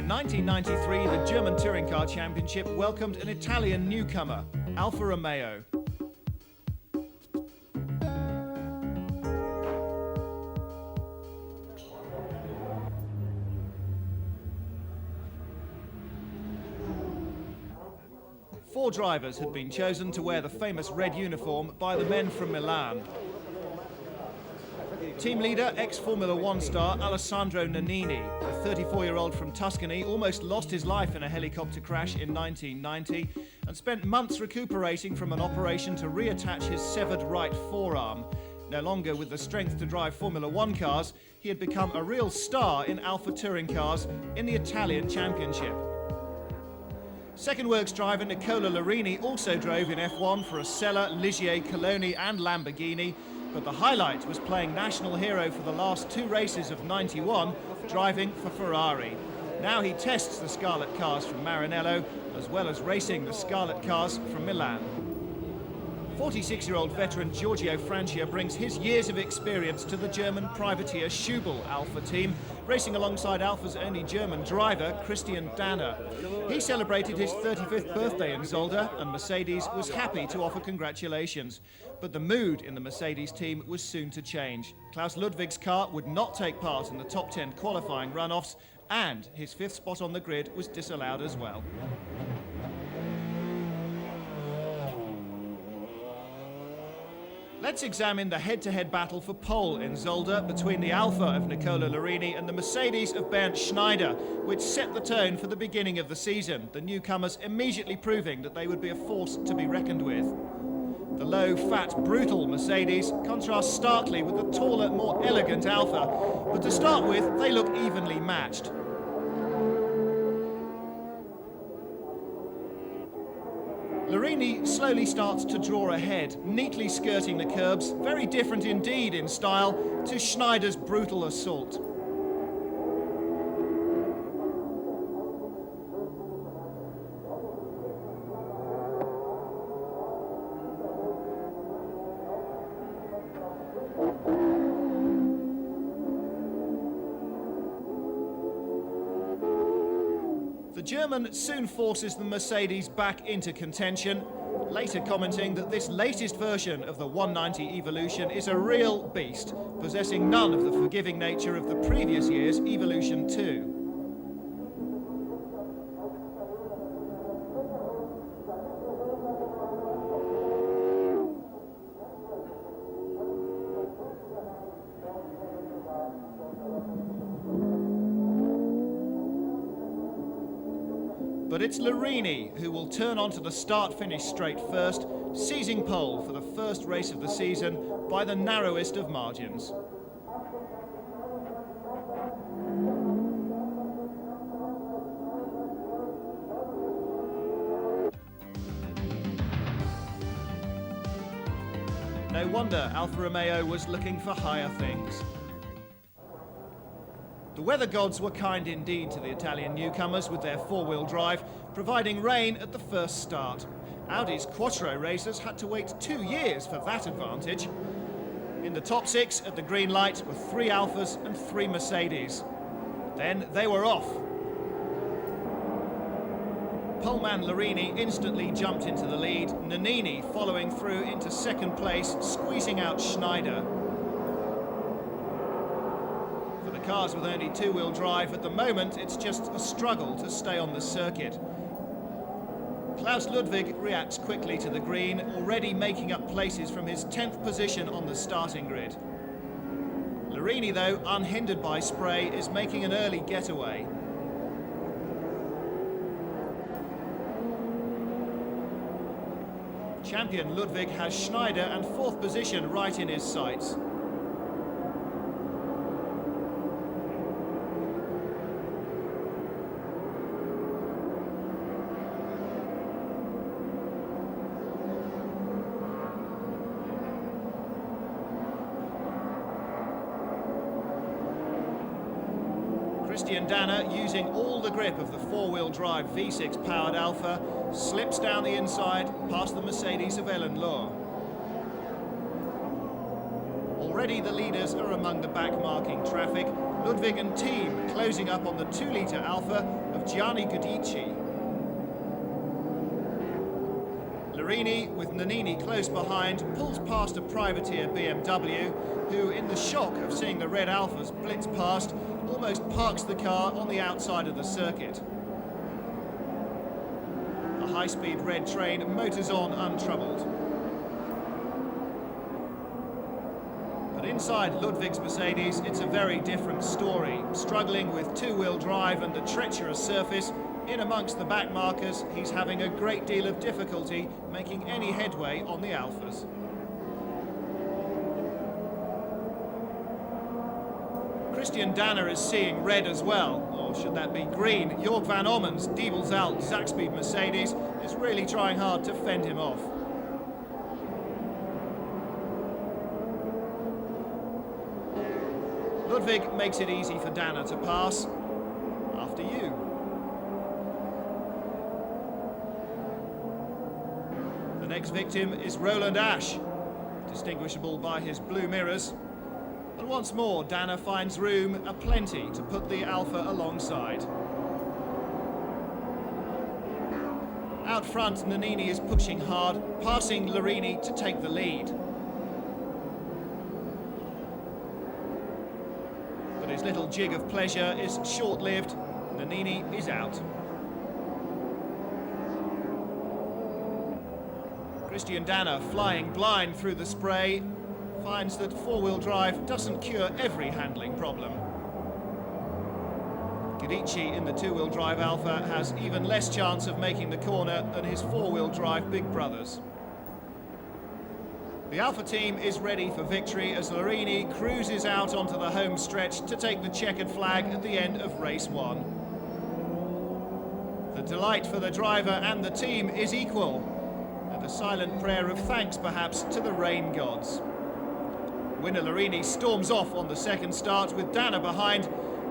In 1993, the German Touring Car Championship welcomed an Italian newcomer, Alfa Romeo. Four drivers had been chosen to wear the famous red uniform by the men from Milan. Team leader, ex-Formula One star Alessandro Nannini, a 34-year-old from Tuscany, almost lost his life in a helicopter crash in 1990 and spent months recuperating from an operation to reattach his severed right forearm. No longer with the strength to drive Formula One cars, he had become a real star in Alfa touring cars in the Italian Championship. Second works driver Nicola Larini also drove in F1 for Asella, Ligier, Coloni and Lamborghini, but the highlight was playing national hero for the last two races of '91, driving for Ferrari. Now he tests the Scarlet cars from Maranello, as well as racing the Scarlet cars from Milan. 46-year-old veteran Giorgio Francia brings his years of experience to the German privateer Schubel Alfa team, racing alongside Alfa's only German driver, Christian Danner. He celebrated his 35th birthday in Zolder, and Mercedes was happy to offer congratulations. But the mood in the Mercedes team was soon to change. Klaus Ludwig's car would not take part in the top 10 qualifying runoffs, and his fifth spot on the grid was disallowed as well. Let's examine the head-to-head battle for pole in Zolder between the Alfa of Nicola Larini and the Mercedes of Bernd Schneider, which set the tone for the beginning of the season, the newcomers immediately proving that they would be a force to be reckoned with. The low, fat, brutal Mercedes contrasts starkly with the taller, more elegant Alfa, but to start with, they look evenly matched. Larini slowly starts to draw ahead, neatly skirting the curbs, very different indeed in style to Schneider's brutal assault. The German soon forces the Mercedes back into contention, later commenting that this latest version of the 190 Evolution is a real beast, possessing none of the forgiving nature of the previous year's Evolution 2. But it's Larini who will turn onto the start-finish straight first, seizing pole for the first race of the season by the narrowest of margins. No wonder Alfa Romeo was looking for higher things. The weather gods were kind indeed to the Italian newcomers with their four-wheel drive, providing rain at the first start. Audi's Quattro racers had to wait 2 years for that advantage. In the top six at the green light were 3 Alfas and 3 Mercedes. Then they were off. Poleman Larini instantly jumped into the lead, Nannini following through into second place, squeezing out Schneider. Cars with only two-wheel drive, at the moment it's just a struggle to stay on the circuit. Klaus Ludwig reacts quickly to the green, already making up places from his 10th position on the starting grid. Larini, though, unhindered by spray, is making an early getaway. Champion Ludwig has Schneider and 4th position right in his sights. Christian Danner, using all the grip of the four-wheel drive V6 powered Alfa, slips down the inside past the Mercedes of Ellen Lohr. Already the leaders are among the back-marking traffic. Ludwig and Thiim closing up on the 2-litre Alfa of Gianni Guidici. Larini, with Nannini close behind, pulls past a privateer BMW, who, in the shock of seeing the red Alfas blitz past, almost parks the car on the outside of the circuit. The high-speed red train motors on untroubled. But inside Ludwig's Mercedes, it's a very different story. Struggling with two-wheel drive and the treacherous surface, in amongst the back markers, he's having a great deal of difficulty making any headway on the Alfas. Christian Danner is seeing red as well, or should that be green? Jörg van Ommen's Diepholz Zakspeed Mercedes is really trying hard to fend him off. Ludwig makes it easy for Danner to pass. After you. The next victim is Roland Asch, distinguishable by his blue mirrors. And once more, Danner finds room aplenty to put the Alfa alongside. Out front, Nannini is pushing hard, passing Larini to take the lead. But his little jig of pleasure is short-lived. Nannini is out. Christian Danner, flying blind through the spray, finds that four-wheel drive doesn't cure every handling problem. Guidici in the two-wheel drive Alfa has even less chance of making the corner than his four-wheel drive big brothers. The Alfa team is ready for victory as Larini cruises out onto the home stretch to take the checkered flag at the end of race one. The delight for the driver and the team is equal, and a silent prayer of thanks perhaps to the rain gods. Winner Larini storms off on the second start with Danner behind,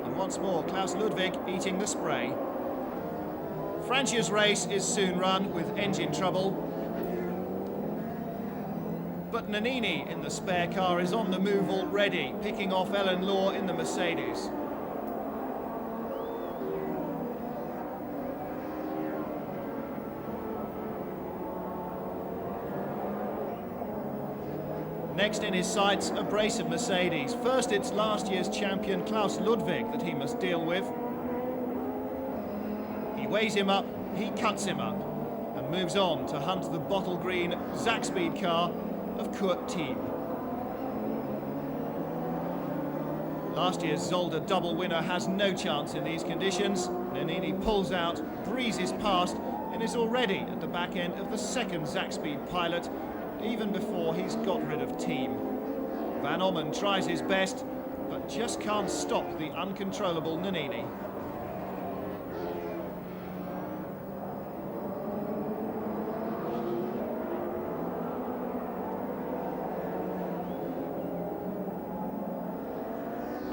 and once more Klaus Ludwig eating the spray. Francia's race is soon run with engine trouble, but Nannini in the spare car is on the move already, picking off Ellen Law in the Mercedes. Next in his sights, a brace of Mercedes. First, it's last year's champion Klaus Ludwig that he must deal with. He weighs him up, he cuts him up, and moves on to hunt the bottle green Zakspeed car of Thiim. Last year's Zolder double winner has no chance in these conditions. Nannini pulls out, breezes past, and is already at the back end of the second Zakspeed pilot, even before he's got rid of Thiim. Van Ommen tries his best, but just can't stop the uncontrollable Nannini.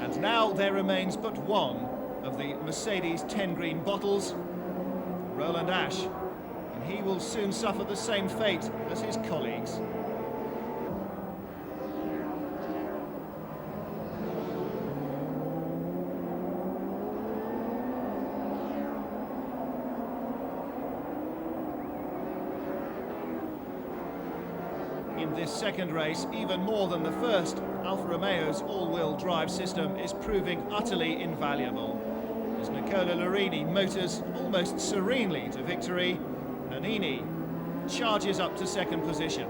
And now there remains but one of the Mercedes 10 green bottles, Roland Asch. And he will soon suffer the same fate as his colleagues. In this second race, even more than the first, Alfa Romeo's all-wheel drive system is proving utterly invaluable. As Nicola Larini motors almost serenely to victory, Nannini charges up to second position.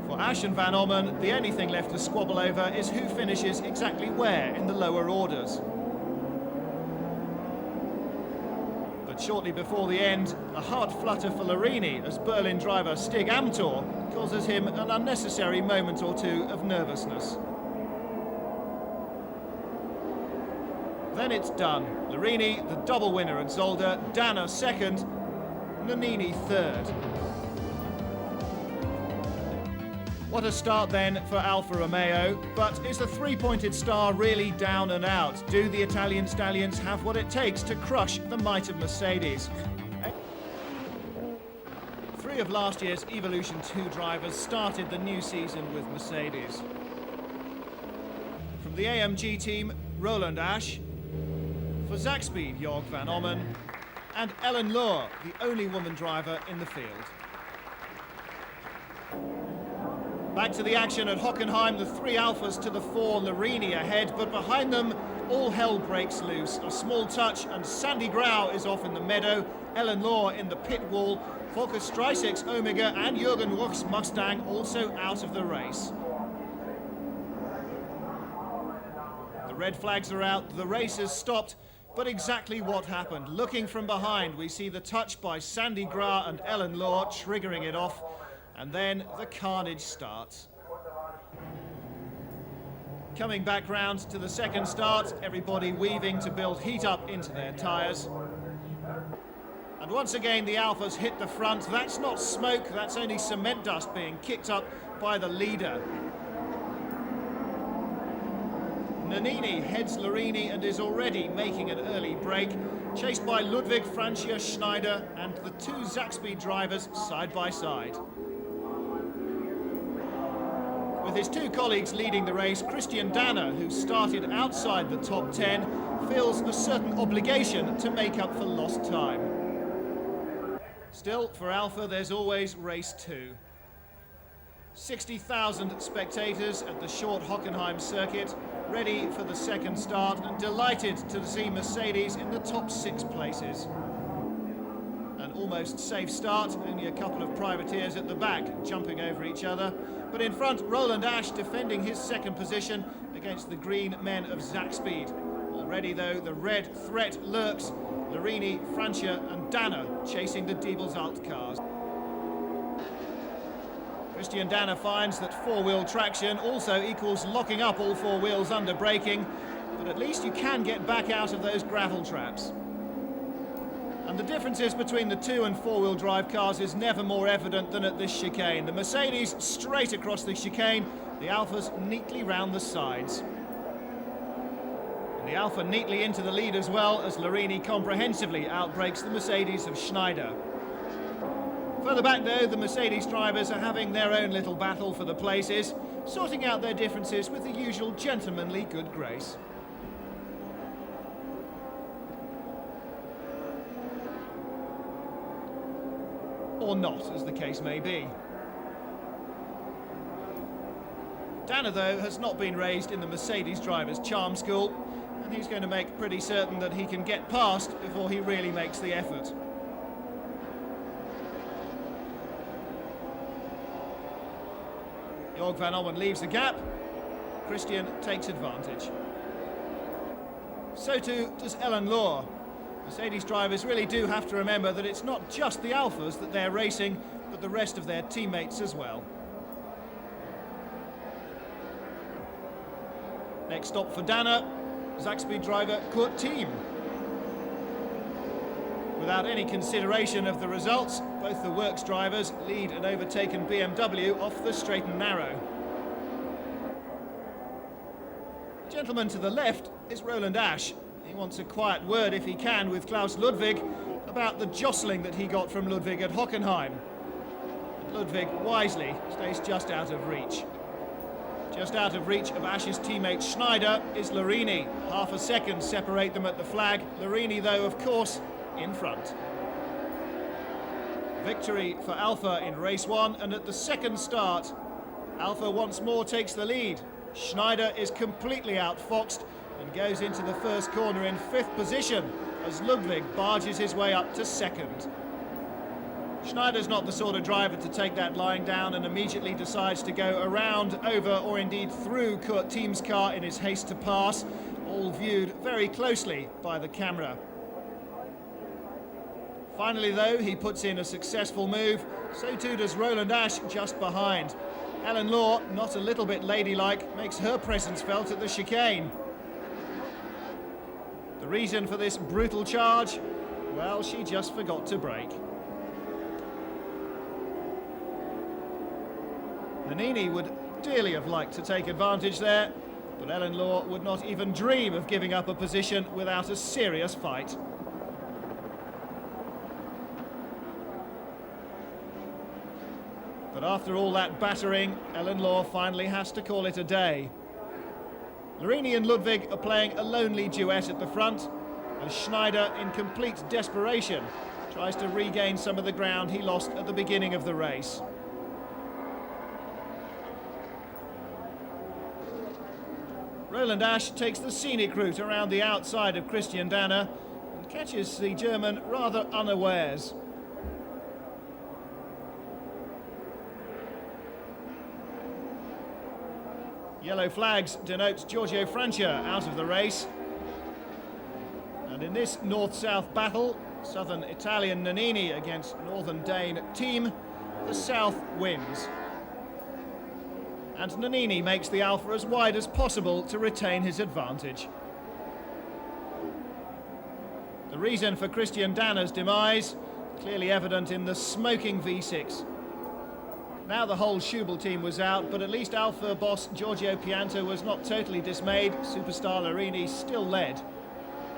For Asch and Van Ommen, the only thing left to squabble over is who finishes exactly where in the lower orders. But shortly before the end, a hard flutter for Larini as Berlin driver Stig Amthor causes him an unnecessary moment or two of nervousness. Then it's done. Larini, the double winner at Zolder, Danner second, Nannini third. What a start then for Alfa Romeo, but is the three-pointed star really down and out? Do the Italian stallions have what it takes to crush the might of Mercedes? Three of last year's Evolution 2 drivers started the new season with Mercedes. From the AMG team, Roland Asch. For Zakspeed, Jorg van Ommen. And Ellen Lohr, the only woman driver in the field. Back to the action at Hockenheim, the three Alfas to the four, Larini ahead, but behind them, all hell breaks loose. A small touch and Sandy Grau is off in the meadow, Ellen Lohr in the pit wall, Volker Streisek's Omega and Jürgen Ruch's Mustang also out of the race. The red flags are out, the race has stopped, but exactly what happened? Looking from behind, we see the touch by Sandy Grau and Ellen Lohr triggering it off. And then the carnage starts. Coming back round to the second start, everybody weaving to build heat up into their tyres. And once again the Alfas hit the front. That's not smoke, that's only cement dust being kicked up by the leader. Nannini heads Larini and is already making an early break, chased by Ludwig, Francia, Schneider and the two Zakspeed drivers side by side. With his two colleagues leading the race, Christian Danner, who started outside the top 10, feels a certain obligation to make up for lost time. Still, for Alfa, there's always race 2. 60,000 spectators at the short Hockenheim circuit, ready for the second start and delighted to see Mercedes in the top 6 places. An almost safe start, only a couple of privateers at the back jumping over each other. But in front, Roland Asch defending his second position against the green men of Zakspeed. Already though, the red threat lurks. Larini, Francia and Danner chasing the Diepholz cars. Christian Danner finds that four-wheel traction also equals locking up all four wheels under braking, but at least you can get back out of those gravel traps. And the differences between the two and four-wheel drive cars is never more evident than at this chicane. The Mercedes straight across the chicane, the Alfas neatly round the sides. And the Alfa neatly into the lead as well, as Larini comprehensively outbrakes the Mercedes of Schneider. Further back though, the Mercedes drivers are having their own little battle for the places, sorting out their differences with the usual gentlemanly good grace. Or not, as the case may be. Danner, though, has not been raised in the Mercedes driver's charm school, and he's going to make pretty certain that he can get past before he really makes the effort. Jorg van Ommen leaves the gap. Christian takes advantage. So too does Ellen Lohr. Mercedes drivers really do have to remember that it's not just the Alfas that they're racing, but the rest of their teammates as well. Next stop for Danner, Zakspeed driver Thiim. Without any consideration of the results, both the works drivers lead an overtaken BMW off the straight and narrow. The gentleman to the left is Roland Asch. He wants a quiet word, if he can, with Klaus Ludwig about the jostling that he got from Ludwig at Hockenheim. But Ludwig, wisely, stays just out of reach. Just out of reach of Asch's teammate Schneider is Larini. Half a second separate them at the flag. Larini, though, of course, in front. Victory for Alfa in race 1, and at the second start, Alfa once more takes the lead. Schneider is completely outfoxed and goes into the first corner in 5th position as Ludwig barges his way up to 2nd. Schneider's not the sort of driver to take that lying down and immediately decides to go around, over or indeed through Thiim's car in his haste to pass, all viewed very closely by the camera. Finally though, he puts in a successful move, so too does Roland Asch just behind. Ellen Lohr, not a little bit ladylike, makes her presence felt at the chicane. The reason for this brutal charge? Well, she just forgot to brake. Nannini would dearly have liked to take advantage there, but Ellen Law would not even dream of giving up a position without a serious fight. But after all that battering, Ellen Law finally has to call it a day. Larini and Ludwig are playing a lonely duet at the front, and Schneider, in complete desperation, tries to regain some of the ground he lost at the beginning of the race. Roland Asch takes the scenic route around the outside of Christian Danner and catches the German rather unawares. Yellow flags denote Giorgio Francia out of the race. And in this north-south battle, southern Italian Nannini against northern Dane Thiim, the south wins. And Nannini makes the Alfa as wide as possible to retain his advantage. The reason for Christian Danner's demise, clearly evident in the smoking V6. Now the whole Schubel team was out, but at least Alfa boss Giorgio Pianto was not totally dismayed. Superstar Larini still led,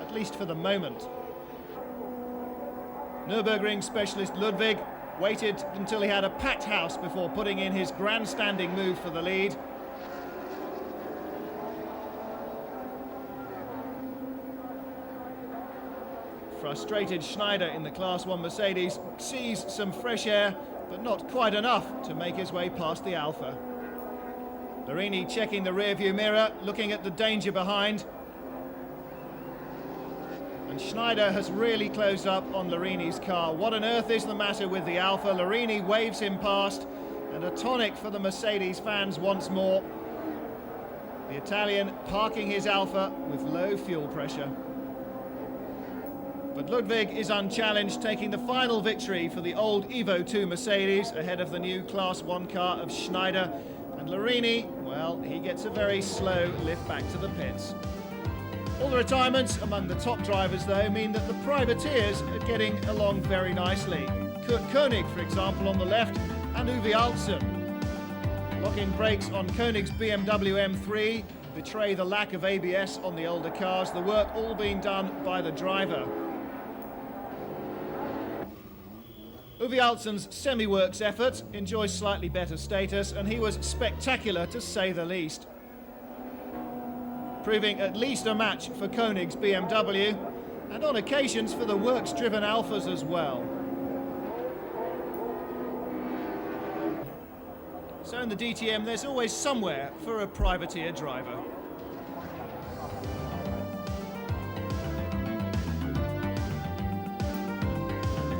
at least for the moment. Nürburgring specialist Ludwig waited until he had a packed house before putting in his grandstanding move for the lead. Frustrated Schneider in the Class 1 Mercedes sees some fresh air, but not quite enough to make his way past the Alfa. Larini checking the rearview mirror, looking at the danger behind. And Schneider has really closed up on Larini's car. What on earth is the matter with the Alfa? Larini waves him past, and a tonic for the Mercedes fans once more. The Italian parking his Alfa with low fuel pressure. But Ludwig is unchallenged, taking the final victory for the old Evo 2 Mercedes ahead of the new Class 1 car of Schneider. And Larini, well, he gets a very slow lift back to the pits. All the retirements among the top drivers, though, mean that the privateers are getting along very nicely. Kurt Koenig, for example, on the left, and Uwe Altzen. Locking brakes on Koenig's BMW M3 betray the lack of ABS on the older cars, the work all being done by the driver. Uwe Altzen's semi-works effort enjoys slightly better status, and he was spectacular to say the least. Proving at least a match for Koenig's BMW, and on occasions for the works-driven Alfas as well. So in the DTM, there's always somewhere for a privateer driver.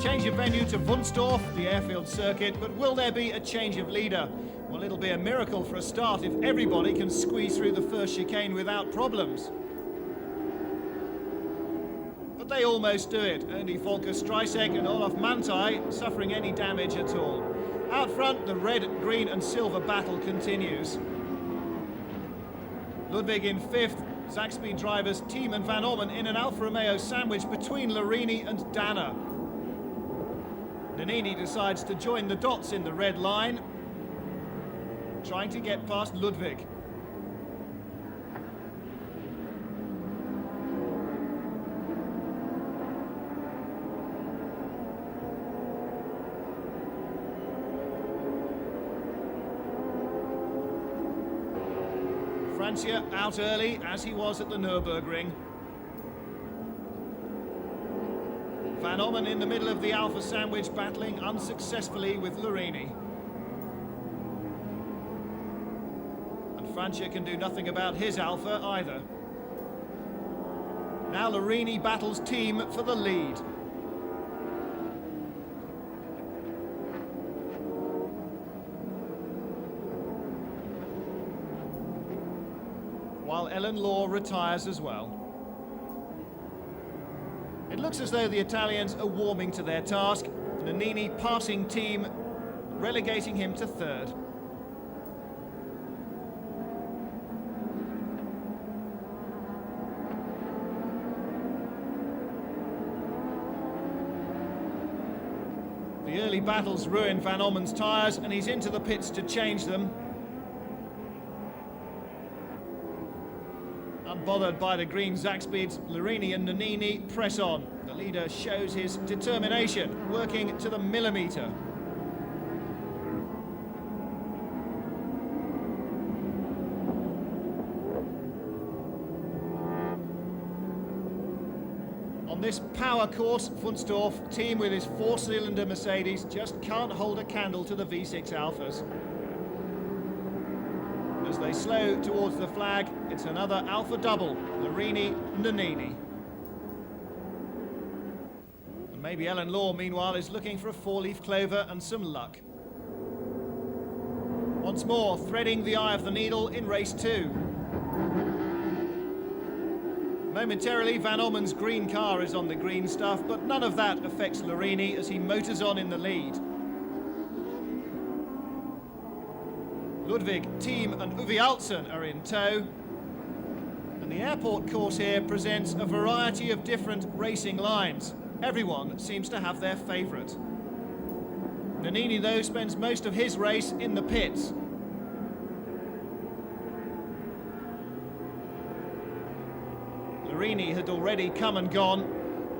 Change of venue to Wunstorf, the airfield circuit, but will there be a change of leader? Well, it'll be a miracle for a start if everybody can squeeze through the first chicane without problems. But they almost do it. Only Volker Streisek and Olaf Manthey suffering any damage at all. Out front, the red, green and silver battle continues. Ludwig in fifth, Zaxby drivers Thiim and Van Ommen in an Alfa Romeo sandwich between Larini and Danner. Nannini decides to join the dots in the red line, trying to get past Ludwig. Francia out early, as he was at the Nürburgring. Van Ommen in the middle of the Alfa sandwich, battling unsuccessfully with Larini. And Francia can do nothing about his Alfa either. Now Larini battles Thiim for the lead. While Ellen Law retires as well. It looks as though the Italians are warming to their task. Nannini passing Thiim, relegating him to third. The early battles ruin Van Ommen's tyres, and he's into the pits to change them. Unbothered by the green Zakspeeds, Larini and Nannini press on. The leader shows his determination, working to the millimetre. On this power course, Wunstorf, Thiim with his 4-cylinder Mercedes, just can't hold a candle to the V6 Alphas. As they slow towards the flag, it's another Alfa double, Larini, Nannini. And maybe Ellen Law, meanwhile, is looking for a 4-leaf clover and some luck. Once more, threading the eye of the needle in race 2. Momentarily, Van Ommen's green car is on the green stuff, but none of that affects Larini as he motors on in the lead. Ludwig, Thiim and Uwe Altzen are in tow. And the airport course here presents a variety of different racing lines. Everyone seems to have their favourite. Nannini, though, spends most of his race in the pits. Larini had already come and gone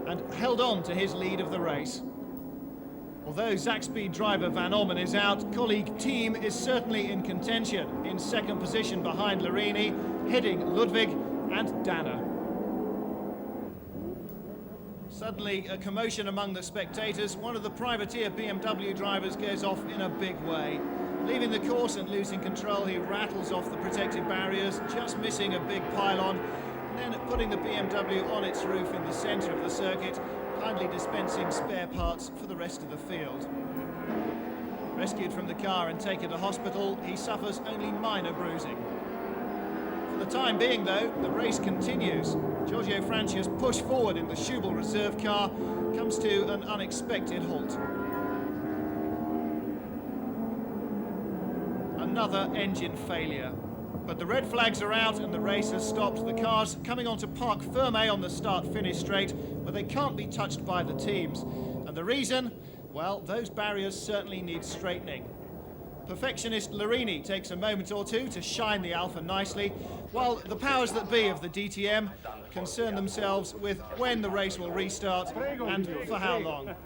and held on to his lead of the race. Although Zakspeed driver Van Ommen is out, colleague Thiim is certainly in contention, in second position behind Larini, heading Ludwig and Danner. Suddenly, a commotion among the spectators. One of the privateer BMW drivers goes off in a big way. Leaving the course and losing control, he rattles off the protective barriers, just missing a big pylon, and then putting the BMW on its roof in the centre of the circuit, kindly dispensing spare parts for the rest of the field. Rescued from the car and taken to hospital, he suffers only minor bruising. For the time being, though, the race continues. Giorgio Francia's push forward in the Schubel reserve car comes to an unexpected halt. Another engine failure. But the red flags are out and the race has stopped. The cars coming onto Parc Fermé on the start-finish straight, where they can't be touched by the teams. And the reason? Well, those barriers certainly need straightening. Perfectionist Larini takes a moment or two to shine the Alfa nicely, while the powers that be of the DTM concern themselves with when the race will restart and for how long.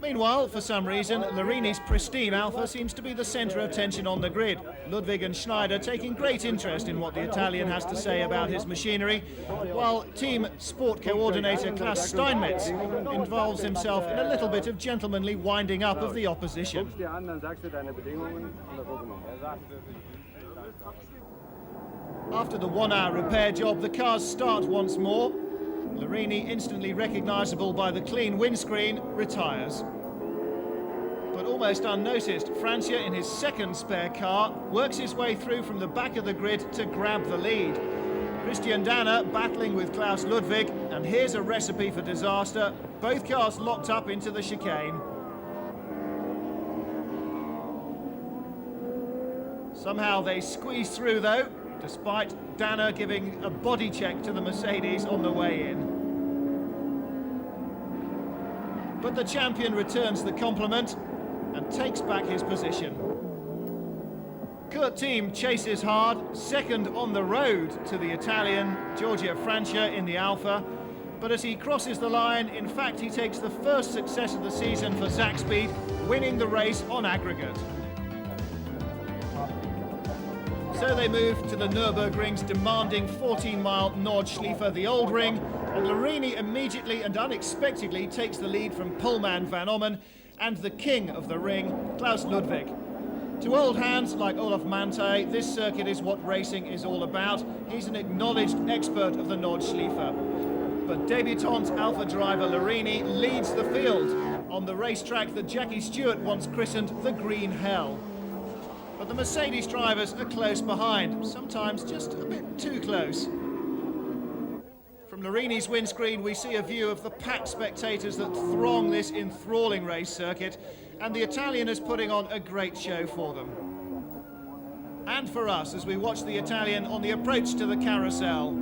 Meanwhile, for some reason, Larini's pristine Alfa seems to be the centre of attention on the grid. Ludwig and Schneider taking great interest in what the Italian has to say about his machinery, while Team Sport Coordinator Klaus Steinmetz involves himself in a little bit of gentlemanly winding up of the opposition. After the 1-hour repair job, the cars start once more. Larini, instantly recognisable by the clean windscreen, retires. But almost unnoticed, Francia, in his second spare car, works his way through from the back of the grid to grab the lead. Christian Danner battling with Klaus Ludwig, and here's a recipe for disaster. Both cars locked up into the chicane. Somehow they squeeze through, though, despite Danner giving a body check to the Mercedes on the way in. But the champion returns the compliment and takes back his position. Thiim chases hard, second on the road to the Italian Giorgio Francia in the Alfa, but as he crosses the line, in fact he takes the first success of the season for Zakspeed, winning the race on aggregate. So they move to the Nürburgring's demanding 14-mile Nordschleife, the old ring, and Larini immediately and unexpectedly takes the lead from poleman Van Ommen and the king of the ring, Klaus Ludwig. To old hands like Olaf Mantei, this circuit is what racing is all about. He's an acknowledged expert of the Nordschleife. But debutant Alfa driver Larini leads the field on the racetrack that Jackie Stewart once christened the Green Hell. But the Mercedes drivers are close behind, sometimes just a bit too close. From Larini's windscreen, we see a view of the packed spectators that throng this enthralling race circuit, and the Italian is putting on a great show for them. And for us, as we watch the Italian on the approach to the carousel.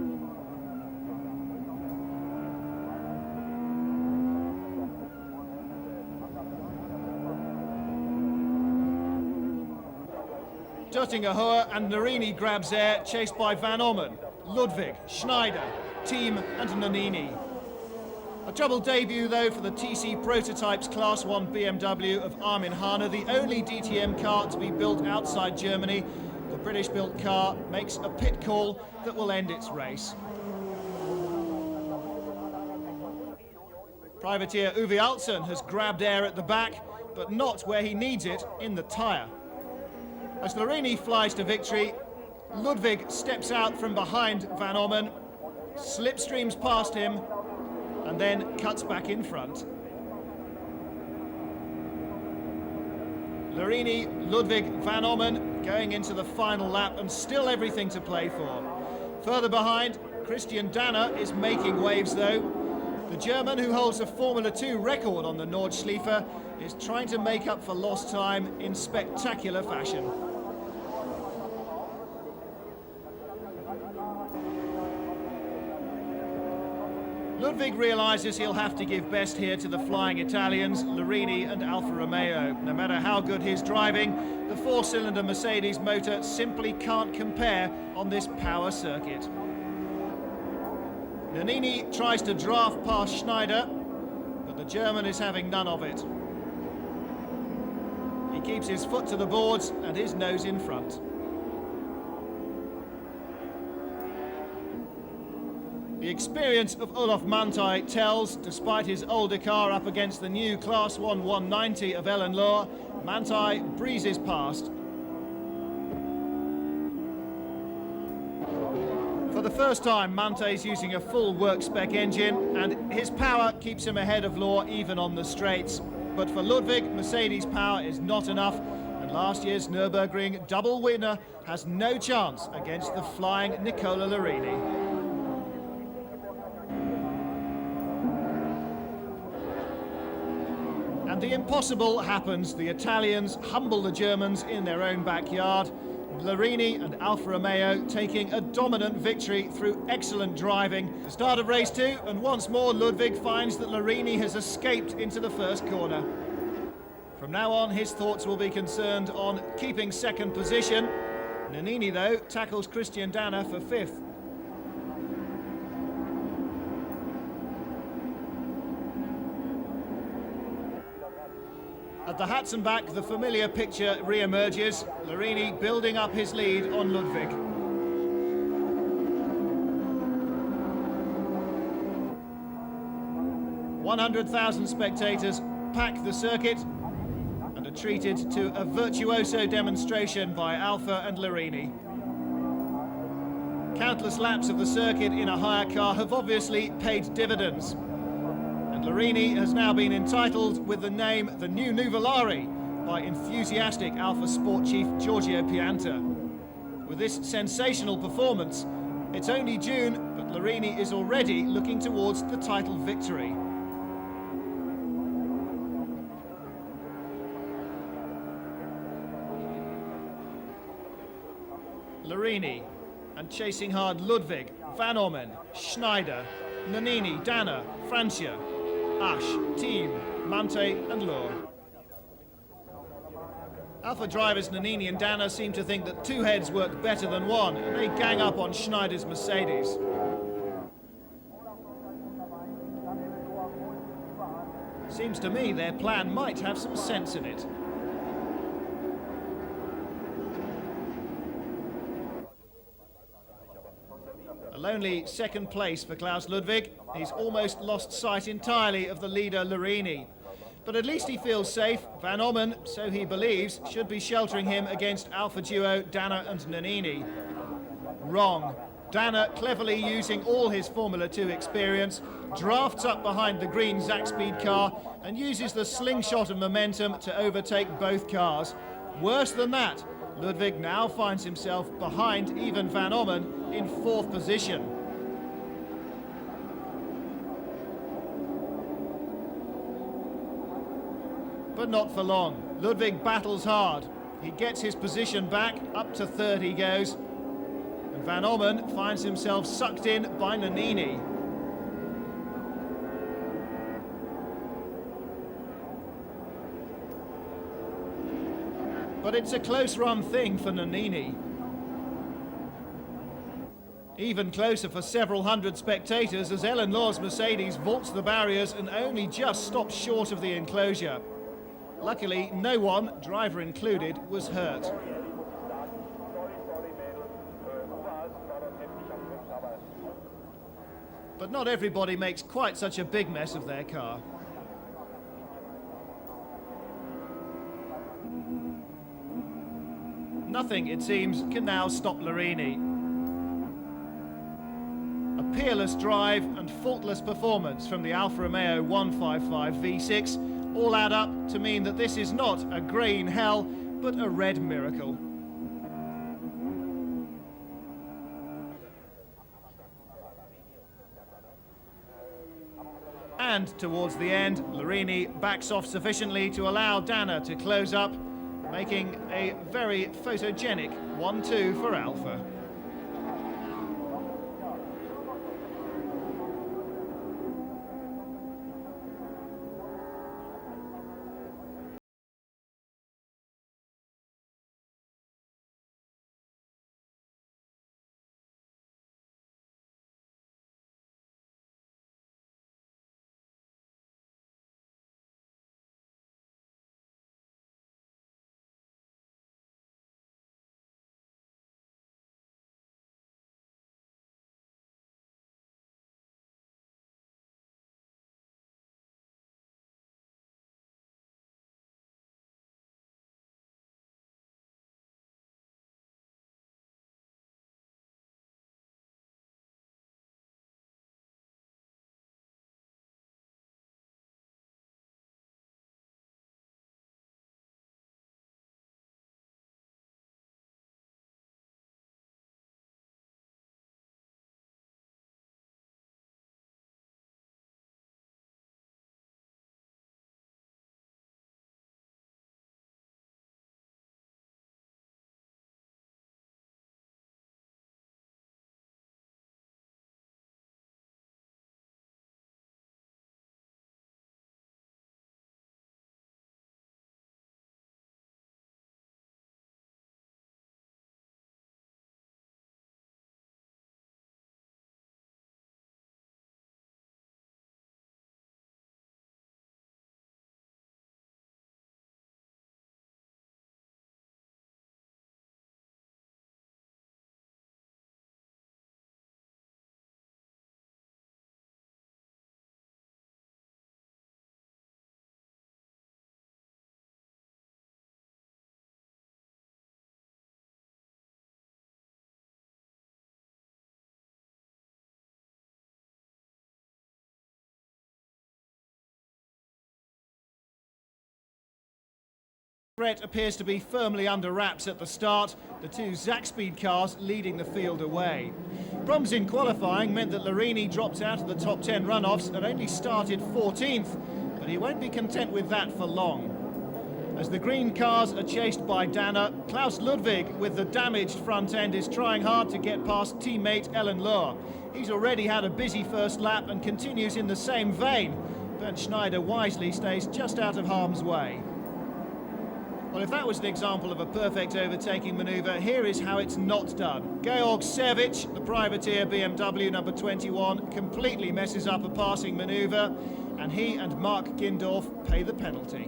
Duttinger Hohe and Larini grabs air, chased by Van Ommen. Ludwig, Schneider, Thiim and Nannini. A double debut though for the TC Prototypes Class 1 BMW of Armin Hahne, the only DTM car to be built outside Germany. The British-built car makes a pit call that will end its race. Privateer Uwe Altzen has grabbed air at the back, but not where he needs it, in the tyre. As Larini flies to victory, Ludwig steps out from behind Van Ommen, slipstreams past him, and then cuts back in front. Larini, Ludwig, Van Ommen going into the final lap, and still everything to play for. Further behind, Christian Danner is making waves though. The German, who holds a Formula 2 record on the Nordschleife, is trying to make up for lost time in spectacular fashion. Ludwig realises he'll have to give best here to the flying Italians, Larini and Alfa Romeo. No matter how good his driving, the four-cylinder Mercedes motor simply can't compare on this power circuit. Nannini tries to draft past Schneider, but the German is having none of it. He keeps his foot to the boards and his nose in front. The experience of Olaf Manthey tells, despite his older car up against the new Class 1 190 of Ellen Lohr, Manthey breezes past. For the first time, Manthey's using a full work-spec engine, and his power keeps him ahead of Lohr even on the straights. But for Ludwig, Mercedes power is not enough, and last year's Nürburgring double winner has no chance against the flying Nicola Larini. And the impossible happens. The Italians humble the Germans in their own backyard. Larini and Alfa Romeo taking a dominant victory through excellent driving. The start of race 2, and once more Ludwig finds that Larini has escaped into the first corner. From now on, his thoughts will be concerned on keeping second position. Nannini, though, tackles Christian Danner for 5th. At the Hatzenbach, the familiar picture re-emerges. Larini building up his lead on Ludwig. "100,000 spectators pack the circuit and are treated to a virtuoso demonstration by Alfa and Larini. Countless laps of the circuit in a hire car have obviously paid dividends. And Larini has now been entitled with the name the new Nuvolari by enthusiastic Alfa Sport chief Giorgio Pianta. With this sensational performance, it's only June, but Larini is already looking towards the title victory. Larini, and chasing hard Ludwig, Van Ommen, Schneider, Nannini, Danner, Francia, Asch, Thiim, Manthey and Lohr. Alfa drivers Nannini and Danner seem to think that two heads work better than one, and they gang up on Schneider's Mercedes. Seems to me their plan might have some sense in it. A lonely second place for Klaus Ludwig. He's almost lost sight entirely of the leader Larini. But at least he feels safe. Van Ommen, so he believes, should be sheltering him against Alfa duo Danner and Nannini. Wrong. Danner, cleverly using all his Formula 2 experience, drafts up behind the green Zakspeed car and uses the slingshot of momentum to overtake both cars. Worse than that, Ludwig now finds himself behind even Van Ommen in 4th position. But not for long. Ludwig battles hard. He gets his position back, up to 3rd he goes. And Van Ommen finds himself sucked in by Nannini. But it's a close run thing for Nannini. Even closer for several hundred spectators as Ellen Law's Mercedes vaults the barriers and only just stops short of the enclosure. Luckily, no one, driver included, was hurt. But not everybody makes quite such a big mess of their car. Nothing, it seems, can now stop Larini. A peerless drive and faultless performance from the Alfa Romeo 155 V6 all add up to mean that this is not a green hell, but a red miracle. And towards the end, Larini backs off sufficiently to allow Dana to close up, making a very photogenic 1-2 for Alfa. Threat appears to be firmly under wraps at the start, the two Zakspeed cars leading the field away. Problems in qualifying meant that Larini dropped out of the top 10 runoffs and only started 14th, but he won't be content with that for long. As the green cars are chased by Dana, Klaus Ludwig with the damaged front end is trying hard to get past teammate Ellen Lohr. He's already had a busy first lap and continues in the same vein. Bernd Schneider wisely stays just out of harm's way. Well, if that was an example of a perfect overtaking manoeuvre, here is how it's not done. Georg Servic, the privateer BMW number 21, completely messes up a passing manoeuvre, and he and Mark Gindorf pay the penalty.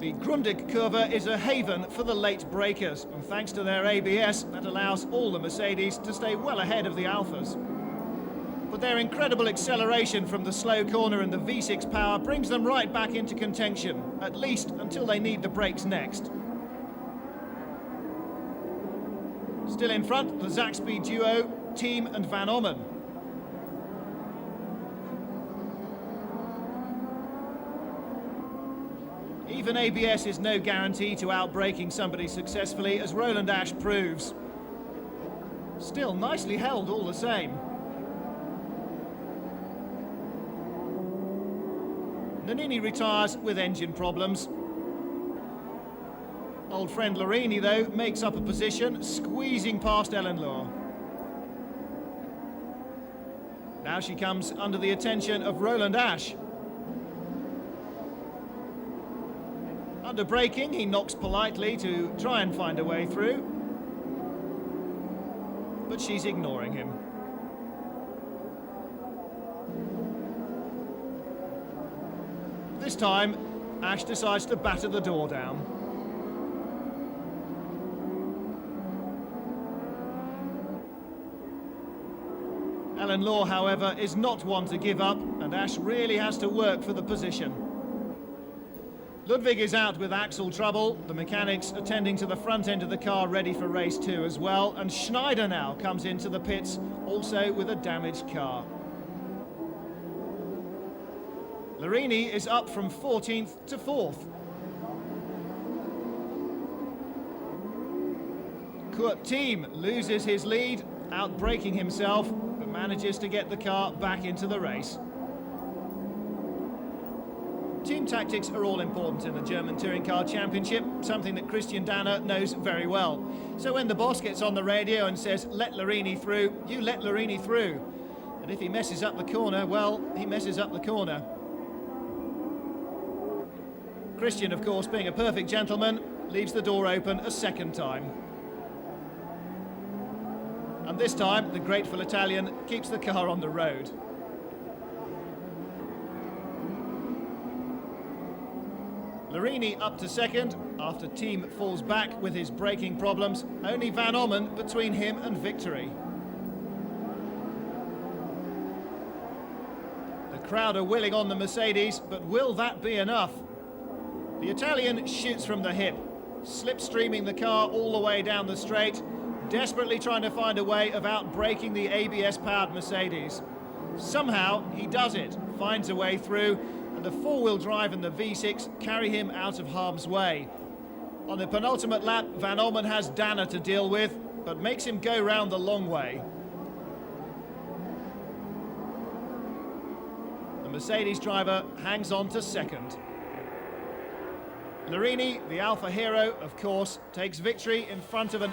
The Grundig Kurve is a haven for the late breakers, and thanks to their ABS, that allows all the Mercedes to stay well ahead of the Alfas. But their incredible acceleration from the slow corner and the V6 power brings them right back into contention, at least until they need the brakes next. Still in front, the Zakspeed duo, Thiim and Van Ommen. Even ABS is no guarantee to outbraking somebody successfully, as Roland Asch proves. Still nicely held all the same. Nannini retires with engine problems. Old friend Larini, though, makes up a position, squeezing past Ellen Lohr. Now she comes under the attention of Roland Asch. Under braking, he knocks politely to try and find a way through, but she's ignoring him. This time, Asch decides to batter the door down. Alan Law, however, is not one to give up, and Asch really has to work for the position. Ludwig is out with axle trouble, the mechanics attending to the front end of the car ready for race 2 as well, and Schneider now comes into the pits, also with a damaged car. Larini is up from 14th to 4th. Thiim loses his lead, out-braking himself, but manages to get the car back into the race. Team tactics are all important in the German Touring Car Championship, something that Christian Danner knows very well. So when the boss gets on the radio and says, "Let Larini through," you let Larini through. And if he messes up the corner, well, he messes up the corner. Christian, of course, being a perfect gentleman, leaves the door open a second time. And this time, the grateful Italian keeps the car on the road. Larini up to second, after Thiim falls back with his braking problems. Only Van Ommen between him and victory. The crowd are willing on the Mercedes, but will that be enough? The Italian shoots from the hip, slipstreaming the car all the way down the straight, desperately trying to find a way of out-braking the ABS-powered Mercedes. Somehow, he does it, finds a way through, and the four-wheel drive and the V6 carry him out of harm's way. On the penultimate lap, Van Ommen has Danner to deal with, but makes him go round the long way. The Mercedes driver hangs on to second. Larini, the Alfa hero, of course, takes victory in front of an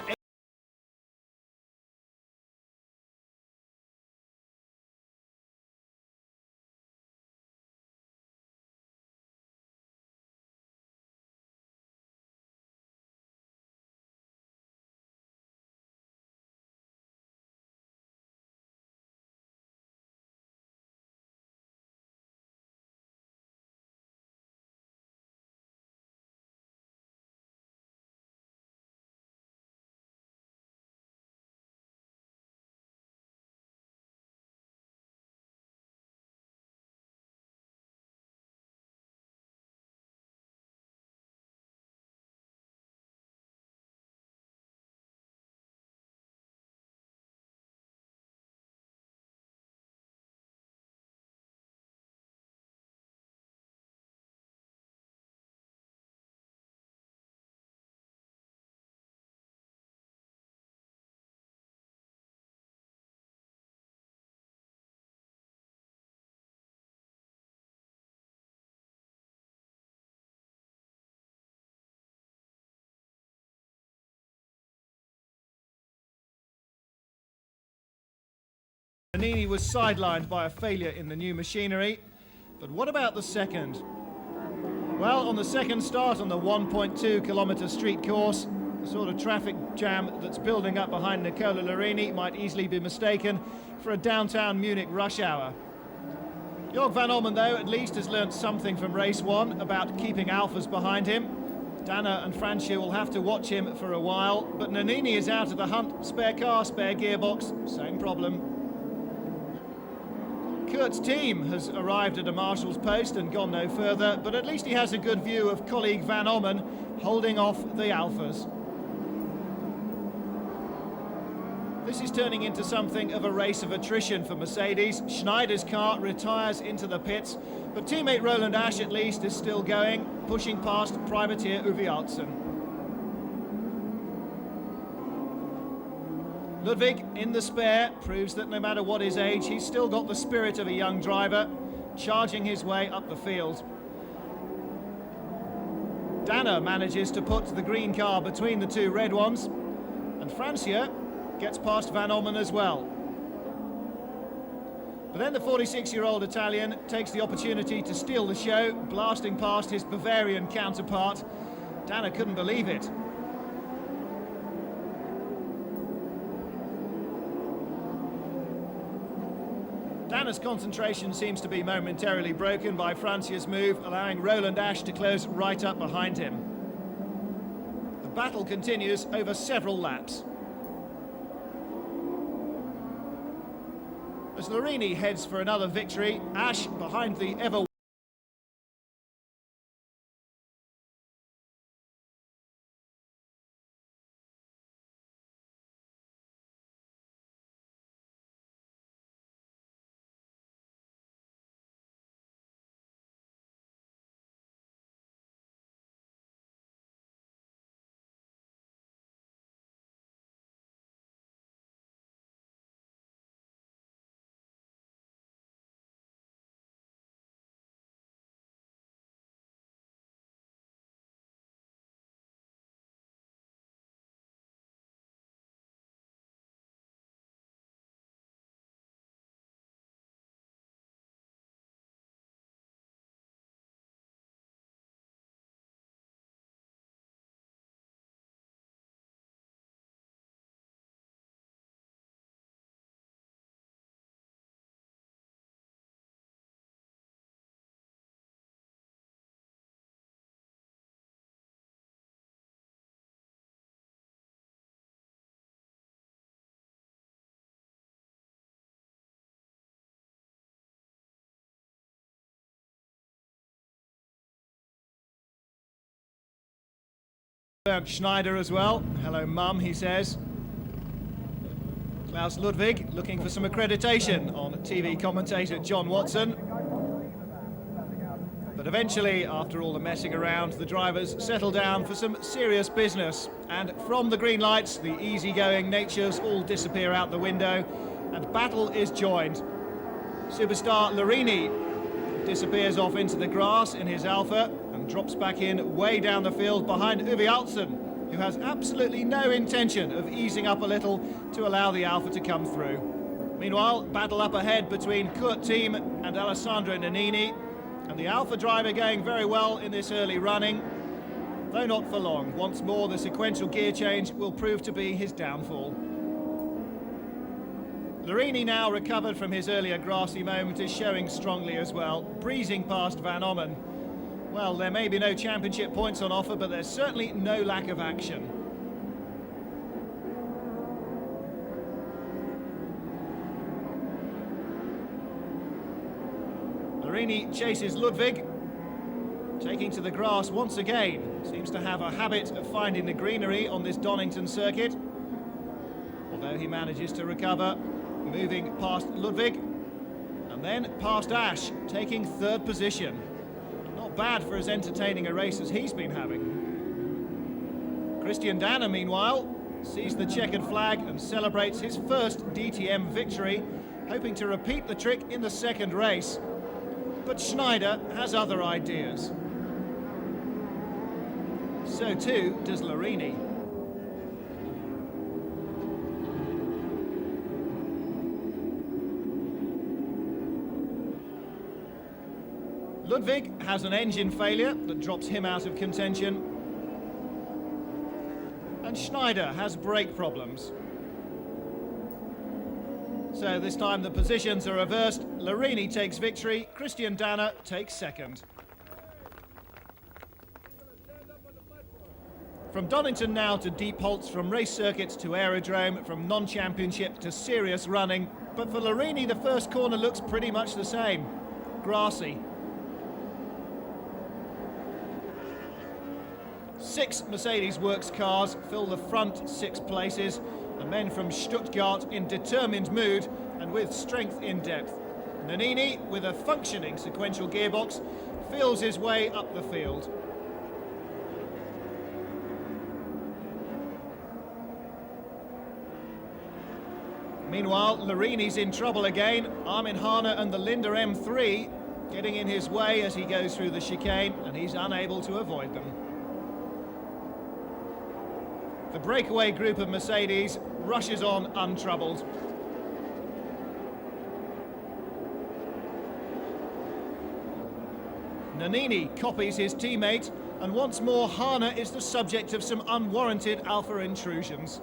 Larini was sidelined by a failure in the new machinery, but what about the second? Well, on the second start on the 1.2 kilometre street course, the sort of traffic jam that's building up behind Nicola Larini might easily be mistaken for a downtown Munich rush hour. Jörg Van Ommen, though, at least has learnt something from race 1 about keeping Alfas behind him. Danner and Francia will have to watch him for a while, but Nannini is out of the hunt. Spare car, spare gearbox, same problem. Thiim has arrived at a marshal's post and gone no further, but at least he has a good view of colleague Van Ommen holding off the Alfas. This is turning into something of a race of attrition for Mercedes. Schneider's car retires into the pits, but teammate Roland Asch at least is still going, pushing past privateer Uwe Altzen. Ludwig, in the spare, proves that no matter what his age, he's still got the spirit of a young driver, charging his way up the field. Danner manages to put the green car between the two red ones, and Francia gets past Van Ommen as well. But then the 46-year-old Italian takes the opportunity to steal the show, blasting past his Bavarian counterpart, Dana couldn't believe it. Dana's concentration seems to be momentarily broken by Francia's move, allowing Roland Asch to close right up behind him. The battle continues over several laps. As Larini heads for another victory, Asch behind the ever Schneider as well. Hello, Mum, he says. Klaus Ludwig looking for some accreditation on TV commentator John Watson. But eventually, after all the messing around, the drivers settle down for some serious business. And from the green lights, the easygoing natures all disappear out the window, and battle is joined. Superstar Larini disappears off into the grass in his Alfa and drops back in way down the field behind Uwe Altzen, who has absolutely no intention of easing up a little to allow the Alfa to come through. Meanwhile, battle up ahead between Thiim and Alessandro Nannini, and the Alfa driver going very well in this early running, though not for long. Once more, the sequential gear change will prove to be his downfall. Larini, now recovered from his earlier grassy moment, is showing strongly as well, breezing past Van Ommen. Well, there may be no championship points on offer, but there's certainly no lack of action. Larini chases Ludwig, taking to the grass once again. Seems to have a habit of finding the greenery on this Donington circuit. Although he manages to recover, moving past Ludwig, and then past Asch, taking third position. Not bad for as entertaining a race as he's been having. Christian Dana, meanwhile, sees the checkered flag and celebrates his first DTM victory, hoping to repeat the trick in the second race. But Schneider has other ideas. So too does Larini. Ludwig has an engine failure that drops him out of contention. And Schneider has brake problems. So this time the positions are reversed. Larini takes victory, Christian Dana takes second. From Donington now to Diepholz, from race circuits to aerodrome, from non-championship to serious running. But for Larini, the first corner looks pretty much the same. Grassy. 6 Mercedes Works cars fill the front 6 places. The men from Stuttgart in determined mood and with strength in depth. Nannini, with a functioning sequential gearbox, feels his way up the field. Meanwhile, Larini's in trouble again. Armin Hahne and the Linda M3 getting in his way as he goes through the chicane, and he's unable to avoid them. The breakaway group of Mercedes rushes on untroubled. Nannini copies his teammate, and once more Hane is the subject of some unwarranted Alfa intrusions.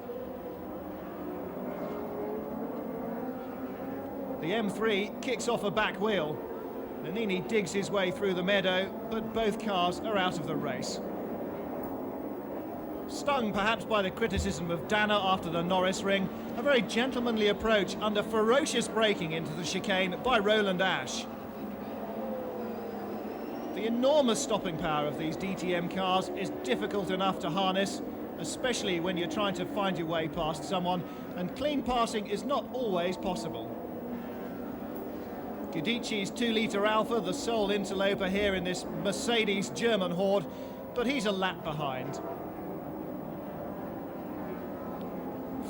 The M3 kicks off a back wheel. Nannini digs his way through the meadow, but both cars are out of the race. Stung perhaps by the criticism of Danner after the Norisring, a very gentlemanly approach under ferocious braking into the chicane by Roland Asch. The enormous stopping power of these DTM cars is difficult enough to harness, especially when you're trying to find your way past someone, and clean passing is not always possible. Gudici's 2-litre Alfa, the sole interloper here in this Mercedes German horde, but he's a lap behind.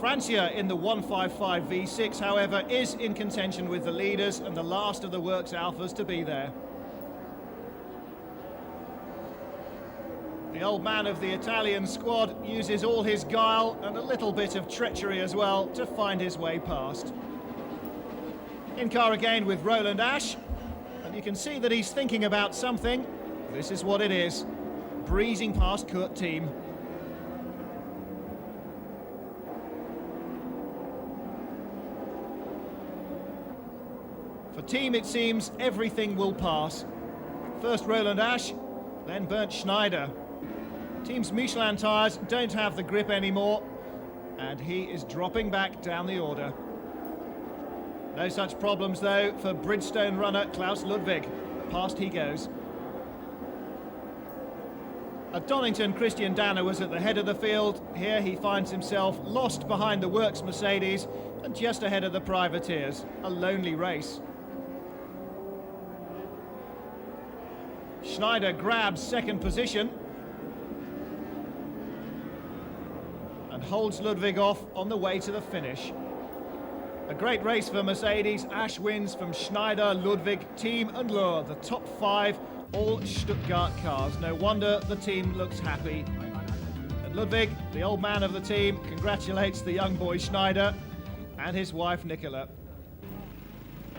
Francia in the 155 V6, however, is in contention with the leaders and the last of the works Alfas to be there. The old man of the Italian squad uses all his guile and a little bit of treachery as well to find his way past. In car again with Roland Asch, and you can see that he's thinking about something. This is what it is, breezing past Thiim. For Thiim, it seems everything will pass. First Roland Asch, then Bernd Schneider. Thiim's Michelin tyres don't have the grip anymore, and he is dropping back down the order. No such problems though for Bridgestone runner Klaus Ludwig. Past he goes. At Donington, Christian Danner was at the head of the field. Here he finds himself lost behind the works Mercedes and just ahead of the privateers. A lonely race. Schneider grabs second position and holds Ludwig off on the way to the finish. A great race for Mercedes. Asch wins from Schneider, Ludwig, Thiim and Lohr, the top 5, all Stuttgart cars. No wonder the team looks happy. And Ludwig, the old man of the team, congratulates the young boy Schneider and his wife Nicola.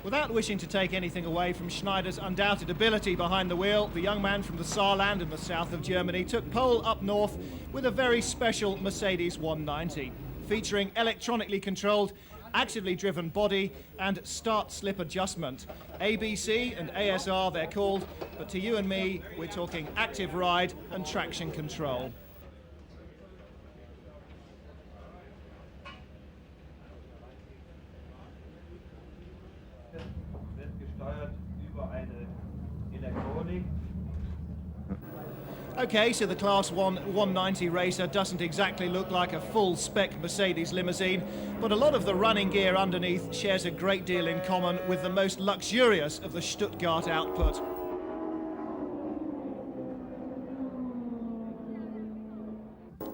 Without wishing to take anything away from Schneider's undoubted ability behind the wheel, the young man from the Saarland in the south of Germany took pole up north with a very special Mercedes 190, featuring electronically controlled, actively driven body and start-slip adjustment. ABC and ASR they're called, but to you and me, we're talking active ride and traction control. Okay, so the Class 1 190 racer doesn't exactly look like a full-spec Mercedes limousine, but a lot of the running gear underneath shares a great deal in common with the most luxurious of the Stuttgart output.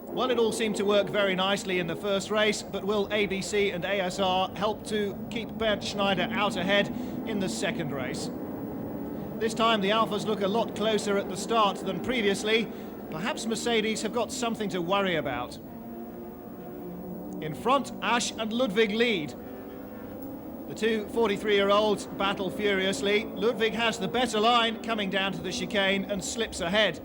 Well, it all seemed to work very nicely in the first race, but will ABC and ASR help to keep Bernd Schneider out ahead in the second race? This time the Alfas look a lot closer at the start than previously. Perhaps Mercedes have got something to worry about. In front, Asch and Ludwig lead. The two 43-year-olds battle furiously. Ludwig has the better line coming down to the chicane and slips ahead.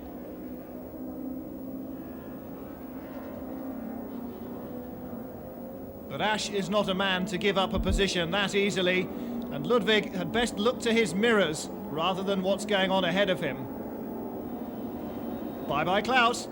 But Asch is not a man to give up a position that easily, and Ludwig had best look to his mirrors rather than what's going on ahead of him. Bye-bye, Klaus.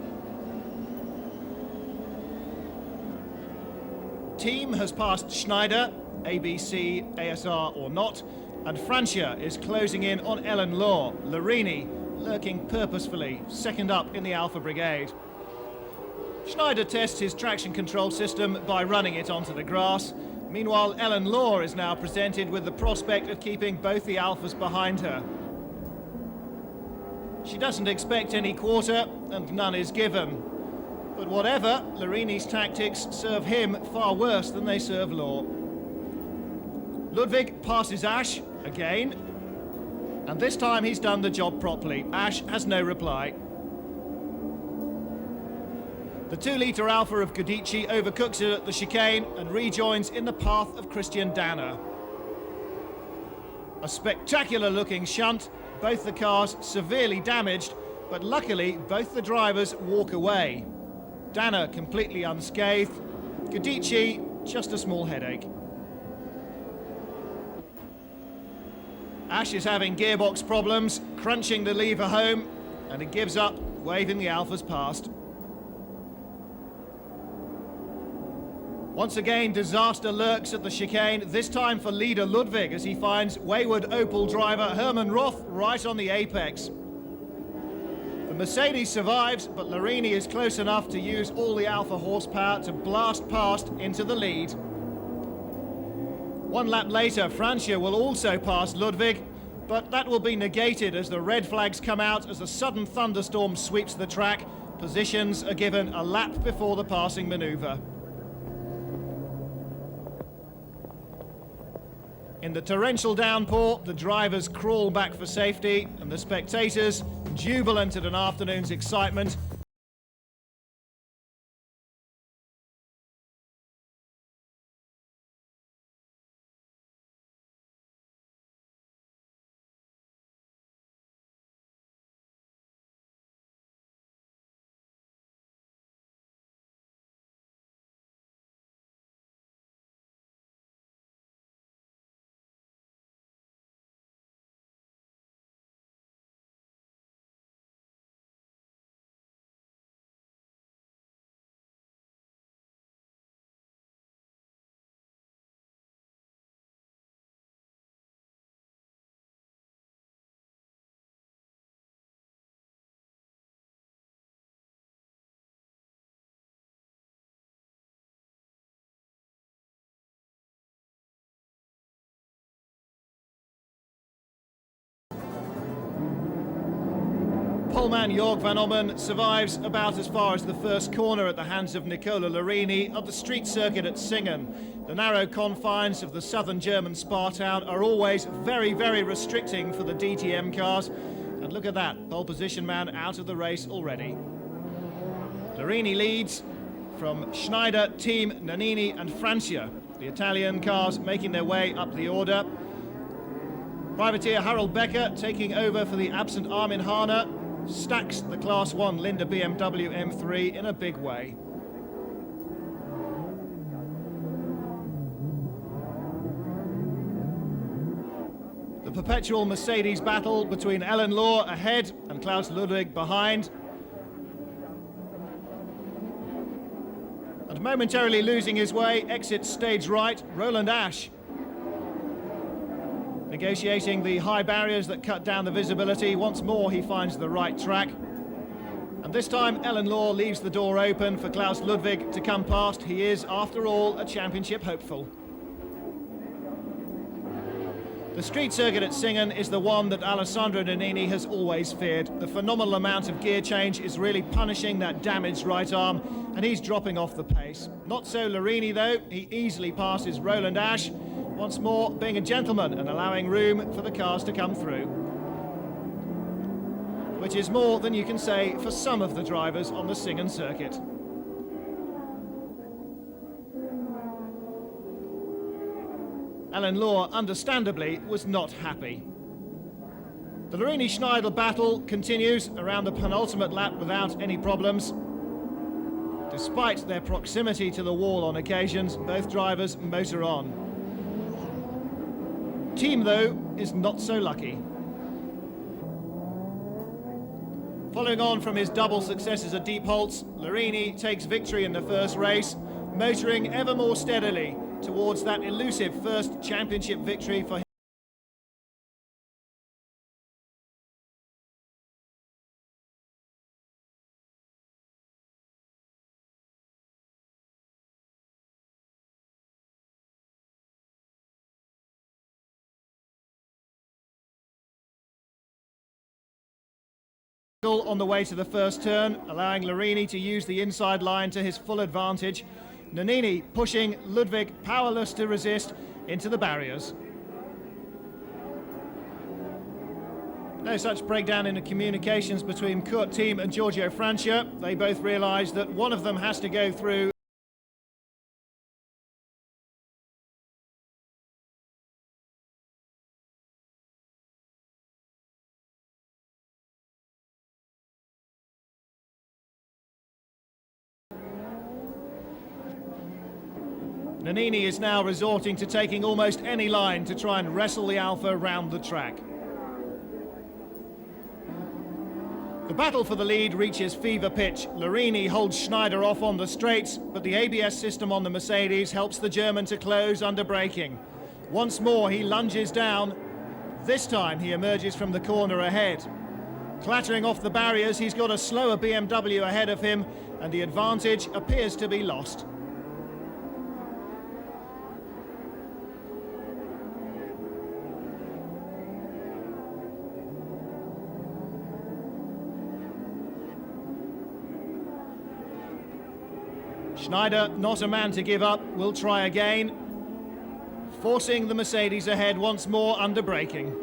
Thiim has passed Schneider, ABC, ASR or not, and Francia is closing in on Ellen Lohr. Larini lurking purposefully, second up in the Alfa Brigade. Schneider tests his traction control system by running it onto the grass. Meanwhile, Ellen Lohr is now presented with the prospect of keeping both the Alfas behind her. She doesn't expect any quarter, and none is given. But whatever, Larini's tactics serve him far worse than they serve Lohr. Ludwig passes Asch again, and this time he's done the job properly. Asch has no reply. The 2-litre Alfa of Gudici overcooks it at the chicane and rejoins in the path of Christian Danner. A spectacular looking shunt, both the cars severely damaged, but luckily both the drivers walk away. Danner completely unscathed, Gadici just a small headache. Asch is having gearbox problems, crunching the lever home, and he gives up, waving the Alfas past. Once again, disaster lurks at the chicane, this time for leader Ludwig as he finds wayward Opel driver Hermann Roth right on the apex. The Mercedes survives, but Larini is close enough to use all the Alfa horsepower to blast past into the lead. One lap later, Francia will also pass Ludwig, but that will be negated as the red flags come out as a sudden thunderstorm sweeps the track. Positions are given a lap before the passing manoeuvre. In the torrential downpour, the drivers crawl back for safety, and the spectators, jubilant at an afternoon's excitement, poleman Jorg van Ommen survives about as far as the first corner at the hands of Nicola Larini of the street circuit at Singen. The narrow confines of the southern German spa town are always very, very restricting for the DTM cars. And look at that, pole position man out of the race already. Larini leads from Schneider, Thiim, Nannini and Francia. The Italian cars making their way up the order. Privateer Harold Becker taking over for the absent Armin Hahner. Stacks the Class 1 Linde BMW M3 in a big way. The perpetual Mercedes battle between Ellen Law ahead and Klaus Ludwig behind. And momentarily losing his way, exits stage right, Roland Asch. Negotiating the high barriers that cut down the visibility, once more he finds the right track. And this time Ellen Law leaves the door open for Klaus Ludwig to come past. He is, after all, a championship hopeful. The street circuit at Singen is the one that Alessandro Nannini has always feared. The phenomenal amount of gear change is really punishing that damaged right arm, and he's dropping off the pace. Not so Larini though, he easily passes Roland Asch, once more being a gentleman and allowing room for the cars to come through. Which is more than you can say for some of the drivers on the Singen circuit. Ellen Law, understandably, was not happy. The Larini-Schneider battle continues around the penultimate lap without any problems. Despite their proximity to the wall on occasions, both drivers motor on. Thiim, though, is not so lucky. Following on from his double successes at Diepholz, Larini takes victory in the first race, motoring ever more steadily towards that elusive first championship victory for him. On the way to the first turn, allowing Larini to use the inside line to his full advantage. Nannini pushing Ludwig, powerless to resist, into the barriers. No such breakdown in the communications between Kurt Thiim and Giorgio Francia. They both realise that one of them has to go through Nannini is now resorting to taking almost any line to try and wrestle the Alfa round the track. The battle for the lead reaches fever pitch. Larini holds Schneider off on the straights, but the ABS system on the Mercedes helps the German to close under braking. Once more he lunges down. This time he emerges from the corner ahead. Clattering off the barriers, he's got a slower BMW ahead of him, and the advantage appears to be lost. Schneider, not a man to give up, will try again, forcing the Mercedes ahead once more under braking.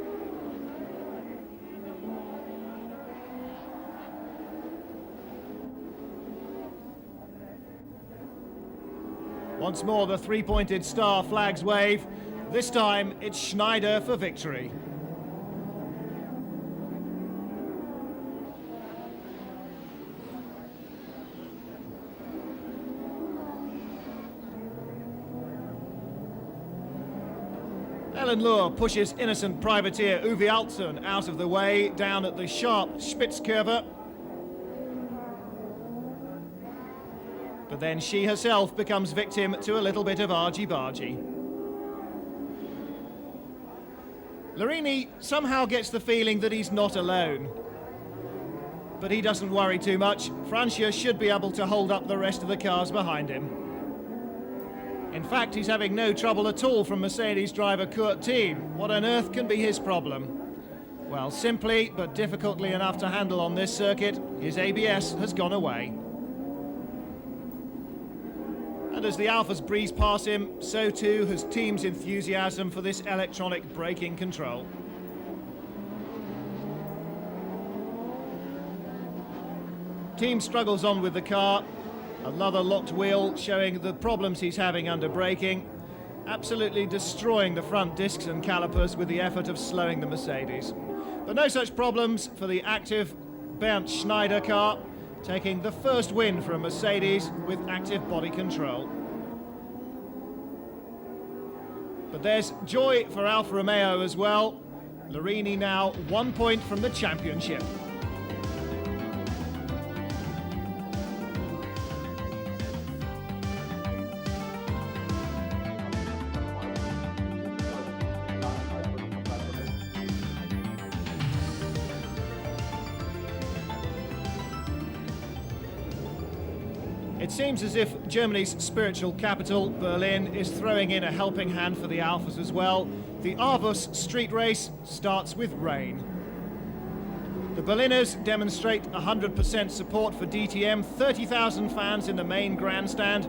Once more the three-pointed star flags wave. This time it's Schneider for victory. Ellen Lohr pushes innocent privateer Uwe Altsson out of the way down at the sharp Spitzkurve. But then she herself becomes victim to a little bit of argy-bargy. Larini somehow gets the feeling that he's not alone. But he doesn't worry too much. Francia should be able to hold up the rest of the cars behind him. In fact, he's having no trouble at all from Mercedes driver Thiim. What on earth can be his problem? Well, simply, but difficultly enough to handle on this circuit, his ABS has gone away. And as the Alphas breeze past him, so too has Thiim's enthusiasm for this electronic braking control. Thiim struggles on with the car. Another locked wheel showing the problems he's having under braking, absolutely destroying the front discs and calipers with the effort of slowing the Mercedes. But no such problems for the active Bernd Schneider car, taking the first win for a Mercedes with active body control. But there's joy for Alfa Romeo as well. Larini now 1 point from the championship. It seems as if Germany's spiritual capital, Berlin, is throwing in a helping hand for the Alphas as well. The Aarhus street race starts with rain. The Berliners demonstrate 100% support for DTM, 30,000 fans in the main grandstand,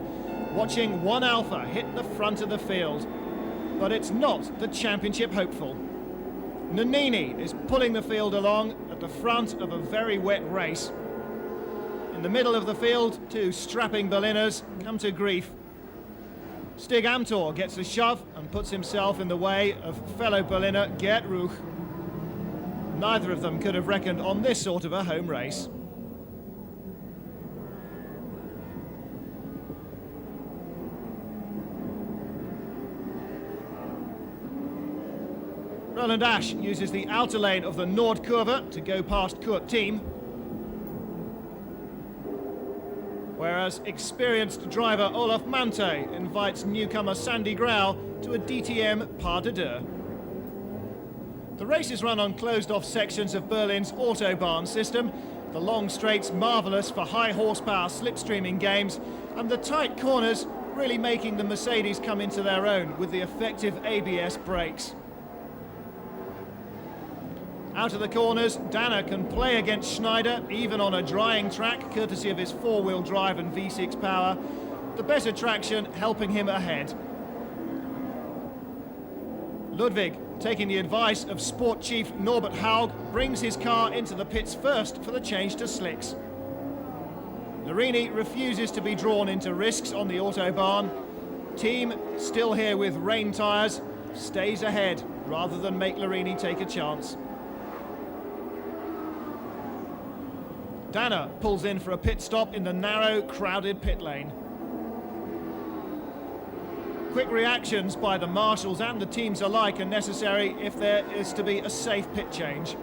watching one Alfa hit the front of the field. But it's not the championship hopeful. Nannini is pulling the field along at the front of a very wet race. In the middle of the field, two strapping Berliners come to grief. Stig Amthor gets a shove and puts himself in the way of fellow Berliner Gerd Ruch. Neither of them could have reckoned on this sort of a home race. Roland Asch uses the outer lane of the Nordkurve to go past Thiim. Whereas experienced driver Olaf Mante invites newcomer Sandy Grau to a DTM Pas de Deux. The race is run on closed-off sections of Berlin's Autobahn system, the long straights marvellous for high horsepower slipstreaming games, and the tight corners really making the Mercedes come into their own with the effective ABS brakes. Out of the corners, Danner can play against Schneider, even on a drying track, courtesy of his four-wheel drive and V6 power. The better traction helping him ahead. Ludwig, taking the advice of sport chief Norbert Haug, brings his car into the pits first for the change to slicks. Larini refuses to be drawn into risks on the Autobahn. Thiim, still here with rain tyres, stays ahead rather than make Larini take a chance. Danner pulls in for a pit stop in the narrow, crowded pit lane. Quick reactions by the marshals and the teams alike are necessary if there is to be a safe pit change.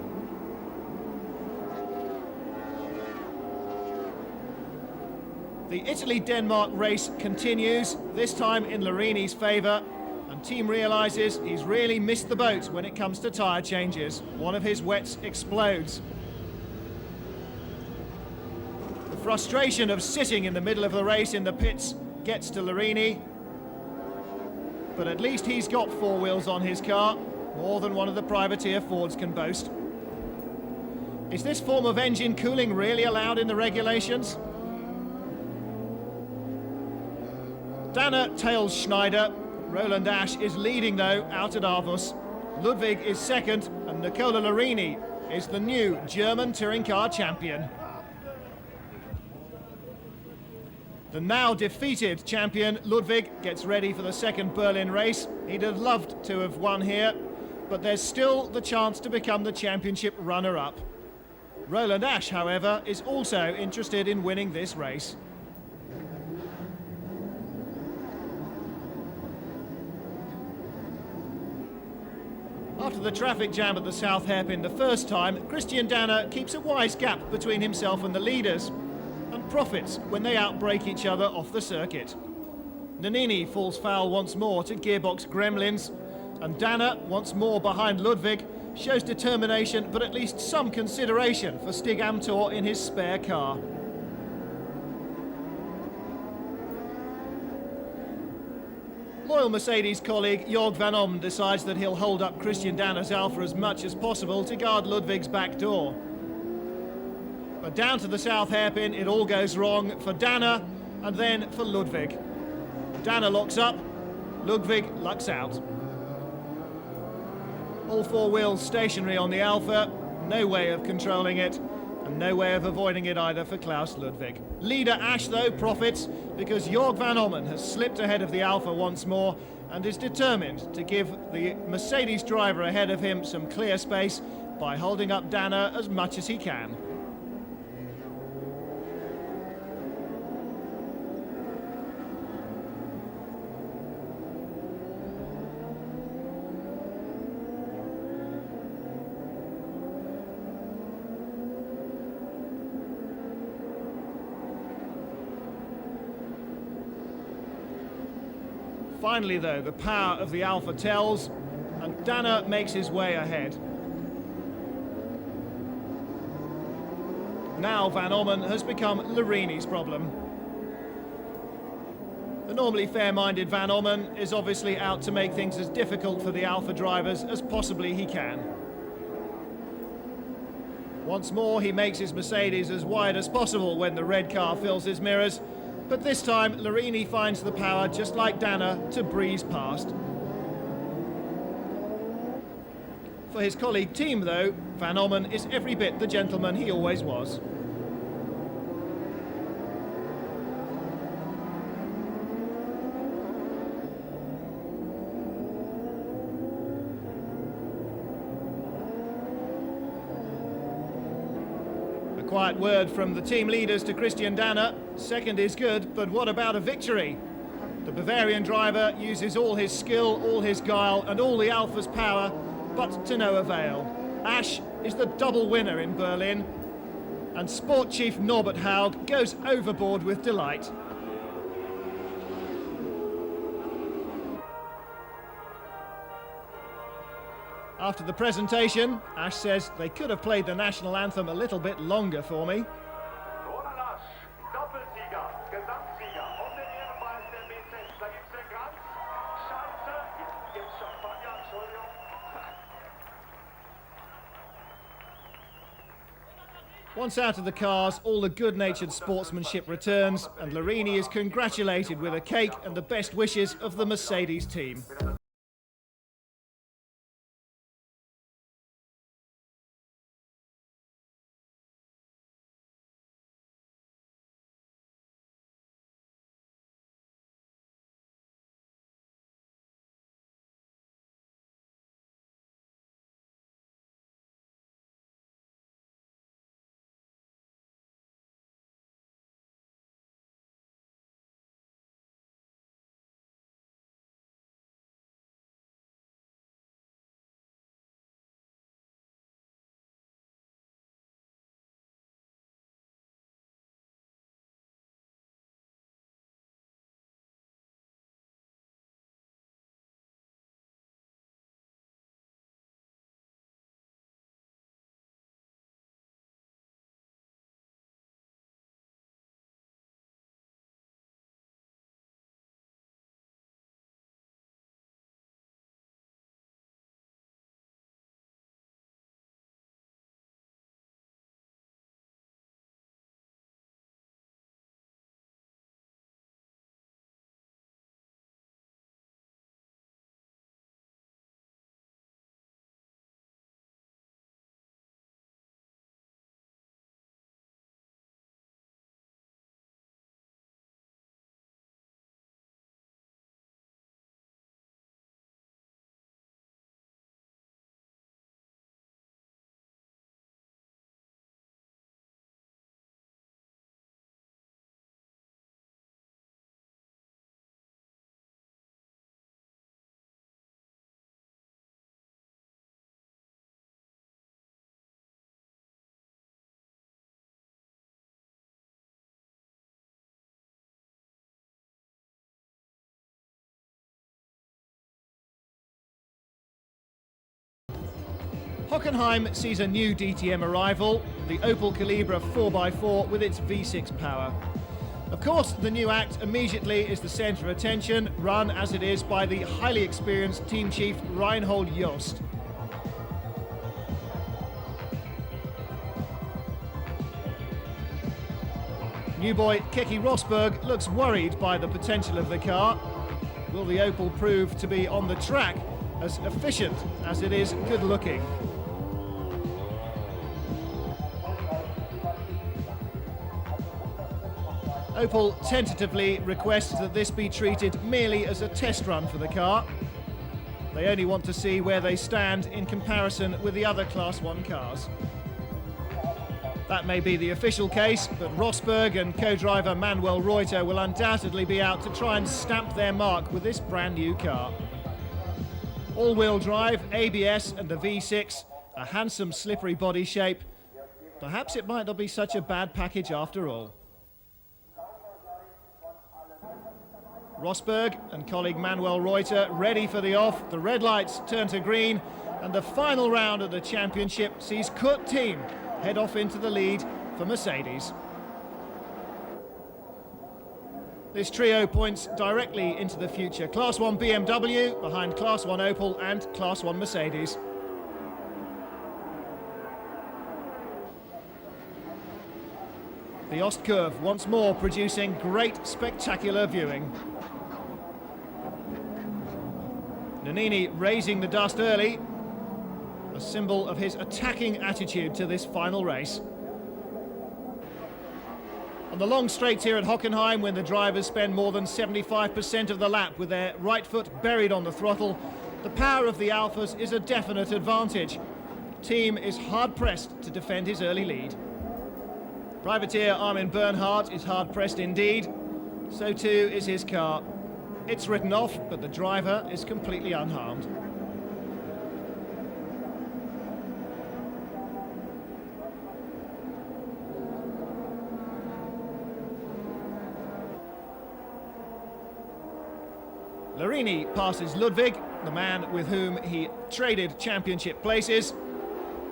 The Italy-Denmark race continues, this time in Larini's favour, and Thiim realises he's really missed the boat when it comes to tyre changes. One of his wets explodes. The frustration of sitting in the middle of the race in the pits gets to Larini, but at least he's got four wheels on his car, more than one of the privateer Fords can boast. Is this form of engine cooling really allowed in the regulations? Danner tails Schneider. Roland Asch is leading though out at Aarhus. Ludwig is second, and Nicola Larini is the new German touring car champion. The now defeated champion Ludwig gets ready for the second Berlin race. He'd have loved to have won here, but there's still the chance to become the championship runner-up. Roland Asch, however, is also interested in winning this race. After the traffic jam at the South Hairpin the first time, Christian Danner keeps a wise gap between himself and the leaders, and profits when they outbrake each other off the circuit. Nannini falls foul once more to gearbox gremlins, and Danner, once more behind Ludwig, shows determination but at least some consideration for Stig Amthor in his spare car. Loyal Mercedes colleague Jörg van Om decides that he'll hold up Christian Danner's Alfa as much as possible to guard Ludwig's back door. But down to the South Hairpin, it all goes wrong for Danner and then for Ludwig. Danner locks up, Ludwig lucks out. All four wheels stationary on the Alfa, no way of controlling it, and no way of avoiding it either for Klaus Ludwig. Leader Asch, though, profits because Jörg van Ommen has slipped ahead of the Alfa once more and is determined to give the Mercedes driver ahead of him some clear space by holding up Danner as much as he can. Finally, though, the power of the Alfa tells, and Danner makes his way ahead. Now Van Ommen has become Larini's problem. The normally fair-minded Van Ommen is obviously out to make things as difficult for the Alfa drivers as possibly he can. Once more, he makes his Mercedes as wide as possible when the red car fills his mirrors, but this time Larini finds the power, just like Danner, to breeze past. For his colleague Thiim, though, Van Ommen is every bit the gentleman he always was. Quiet word from the team leaders to Christian Danner. Second is good, but what about a victory? The Bavarian driver uses all his skill, all his guile, and all the Alfa's power, but to no avail. Asch is the double winner in Berlin, and Sport Chief Norbert Haug goes overboard with delight. After the presentation, Asch says they could have played the national anthem a little bit longer for me. Once out of the cars, all the good-natured sportsmanship returns, and Larini is congratulated with a cake and the best wishes of the Mercedes team. Hockenheim sees a new DTM arrival, the Opel Calibra 4x4 with its V6 power. Of course, the new act immediately is the centre of attention, run as it is by the highly experienced team chief Reinhold Jost. New boy Keke Rosberg looks worried by the potential of the car. Will the Opel prove to be on the track as efficient as it is good looking? Opel tentatively requests that this be treated merely as a test run for the car. They only want to see where they stand in comparison with the other Class 1 cars. That may be the official case, but Rosberg and co-driver Manuel Reuter will undoubtedly be out to try and stamp their mark with this brand new car. All-wheel drive, ABS and the V6, a handsome slippery body shape. Perhaps it might not be such a bad package after all. Rosberg and colleague Manuel Reuter ready for the off. The red lights turn to green, and the final round of the championship sees Thiim head off into the lead for Mercedes. This trio points directly into the future. Class 1 BMW behind Class 1 Opel and Class 1 Mercedes. The Ostkurve once more producing great spectacular viewing. Larini raising the dust early, a symbol of his attacking attitude to this final race. On the long straights here at Hockenheim, when the drivers spend more than 75% of the lap with their right foot buried on the throttle, the power of the Alfas is a definite advantage. Thiim is hard-pressed to defend his early lead. Privateer Armin Bernhardt is hard-pressed indeed. So too is his car. It's written off, but the driver is completely unharmed. Larini passes Ludwig, the man with whom he traded championship places,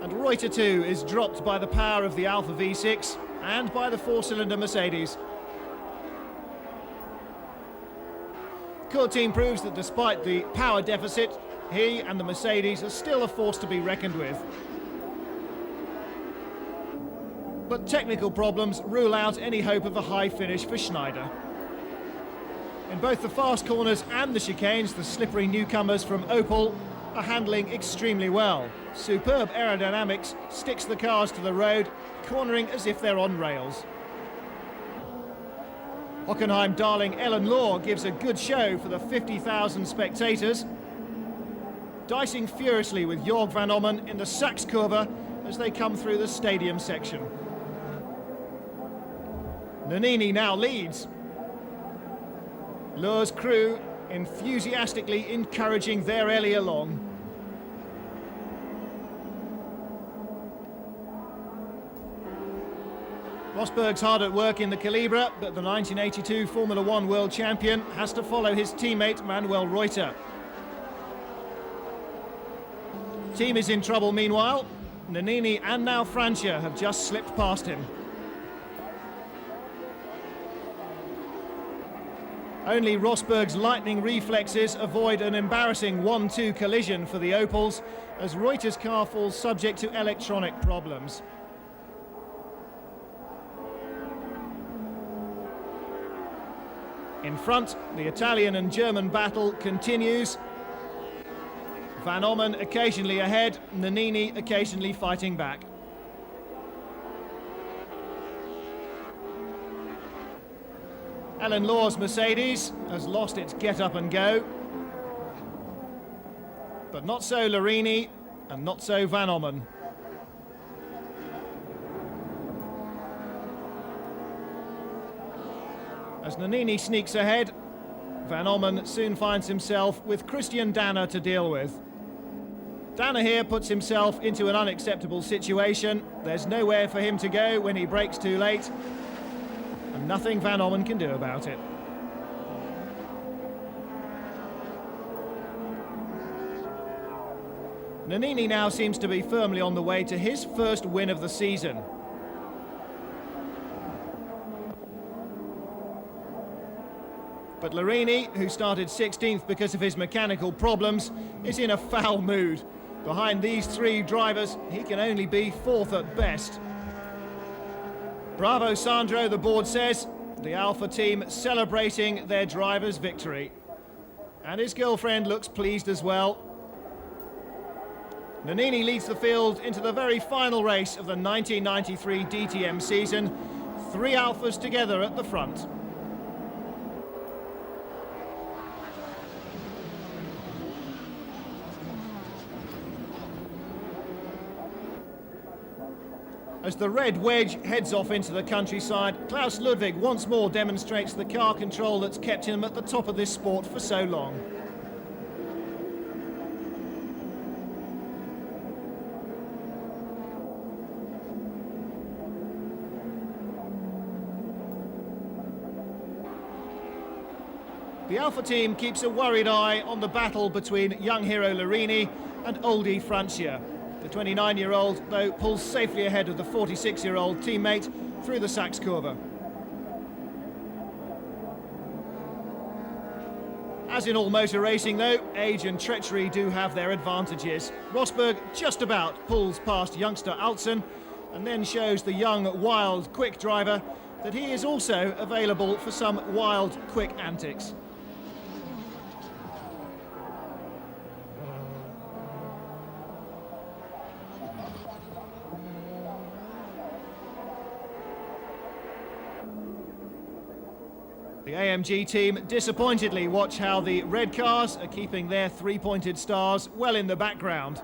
and Reuter too is dropped by the power of the Alfa V6 and by the four-cylinder Mercedes. Thiim proves that despite the power deficit, he and the Mercedes are still a force to be reckoned with. But technical problems rule out any hope of a high finish for Schneider. In both the fast corners and the chicanes, the slippery newcomers from Opel are handling extremely well. Superb aerodynamics sticks the cars to the road, cornering as if they're on rails. Hockenheim darling Ellen Law gives a good show for the 50,000 spectators, dicing furiously with Jorg van Ommen in the Sachskurve as they come through the stadium section. Larini now leads. Law's crew enthusiastically encouraging their Ellie along. Rosberg's hard at work in the Calibra, but the 1982 Formula One world champion has to follow his teammate Manuel Reuter. Thiim is in trouble meanwhile. Nannini and now Francia have just slipped past him. Only Rosberg's lightning reflexes avoid an embarrassing 1-2 collision for the Opels as Reuter's car falls subject to electronic problems. In front, the Italian and German battle continues. Van Ommen occasionally ahead, Nannini occasionally fighting back. Ellen Law's Mercedes has lost its get up and go. But not so Larini and not so Van Ommen. As Nannini sneaks ahead, Van Ommen soon finds himself with Christian Danner to deal with. Danner here puts himself into an unacceptable situation. There's nowhere for him to go when he brakes too late, and nothing Van Ommen can do about it. Nannini now seems to be firmly on the way to his first win of the season. But Larini, who started 16th because of his mechanical problems, is in a foul mood. Behind these three drivers, he can only be fourth at best. Bravo Sandro, the board says. The Alfa team celebrating their driver's victory. And his girlfriend looks pleased as well. Nannini leads the field into the very final race of the 1993 DTM season. Three Alfas together at the front. As the red wedge heads off into the countryside, Klaus Ludwig once more demonstrates the car control that's kept him at the top of this sport for so long. The Alfa team keeps a worried eye on the battle between young hero Larini and oldie Francia. The 29-year-old, though, pulls safely ahead of the 46-year-old teammate through the Sachskurve. As in all motor racing, though, age and treachery do have their advantages. Rosberg just about pulls past youngster Altzen and then shows the young, wild, quick driver that he is also available for some wild, quick antics. The AMG team disappointedly watch how the red cars are keeping their three-pointed stars well in the background.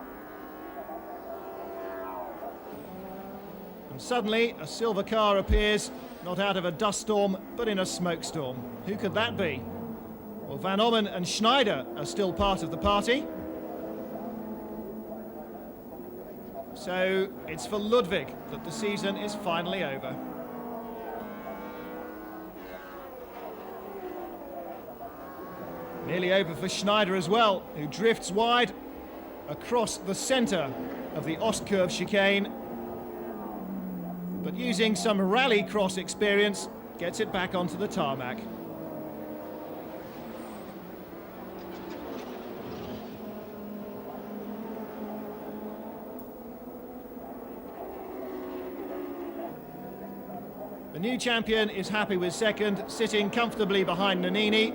And suddenly a silver car appears, not out of a dust storm, but in a smoke storm. Who could that be? Well, Van Ommen and Schneider are still part of the party. So it's for Ludwig that the season is finally over. Nearly over for Schneider as well, who drifts wide across the centre of the Ostkurve chicane. But using some rally cross experience, gets it back onto the tarmac. The new champion is happy with second, sitting comfortably behind Nannini.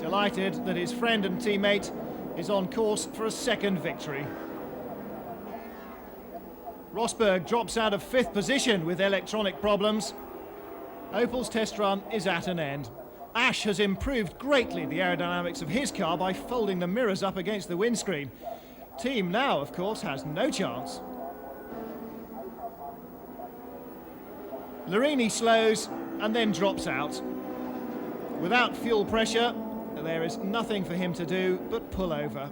Delighted that his friend and teammate is on course for a second victory. Rosberg drops out of fifth position with electronic problems. Opel's test run is at an end. Asch has improved greatly the aerodynamics of his car by folding the mirrors up against the windscreen. Thiim now, of course, has no chance. Larini slows and then drops out. Without fuel pressure, there is nothing for him to do but pull over.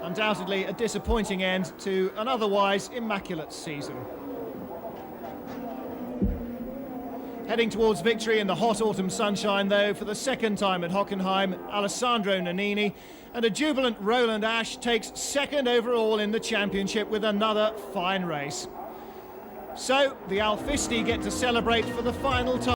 Undoubtedly a disappointing end to an otherwise immaculate season. Heading towards victory in the hot autumn sunshine, though, for the second time at Hockenheim, Alessandro Nannini, and a jubilant Roland Asch takes second overall in the championship with another fine race. So the Alfisti get to celebrate for the final time.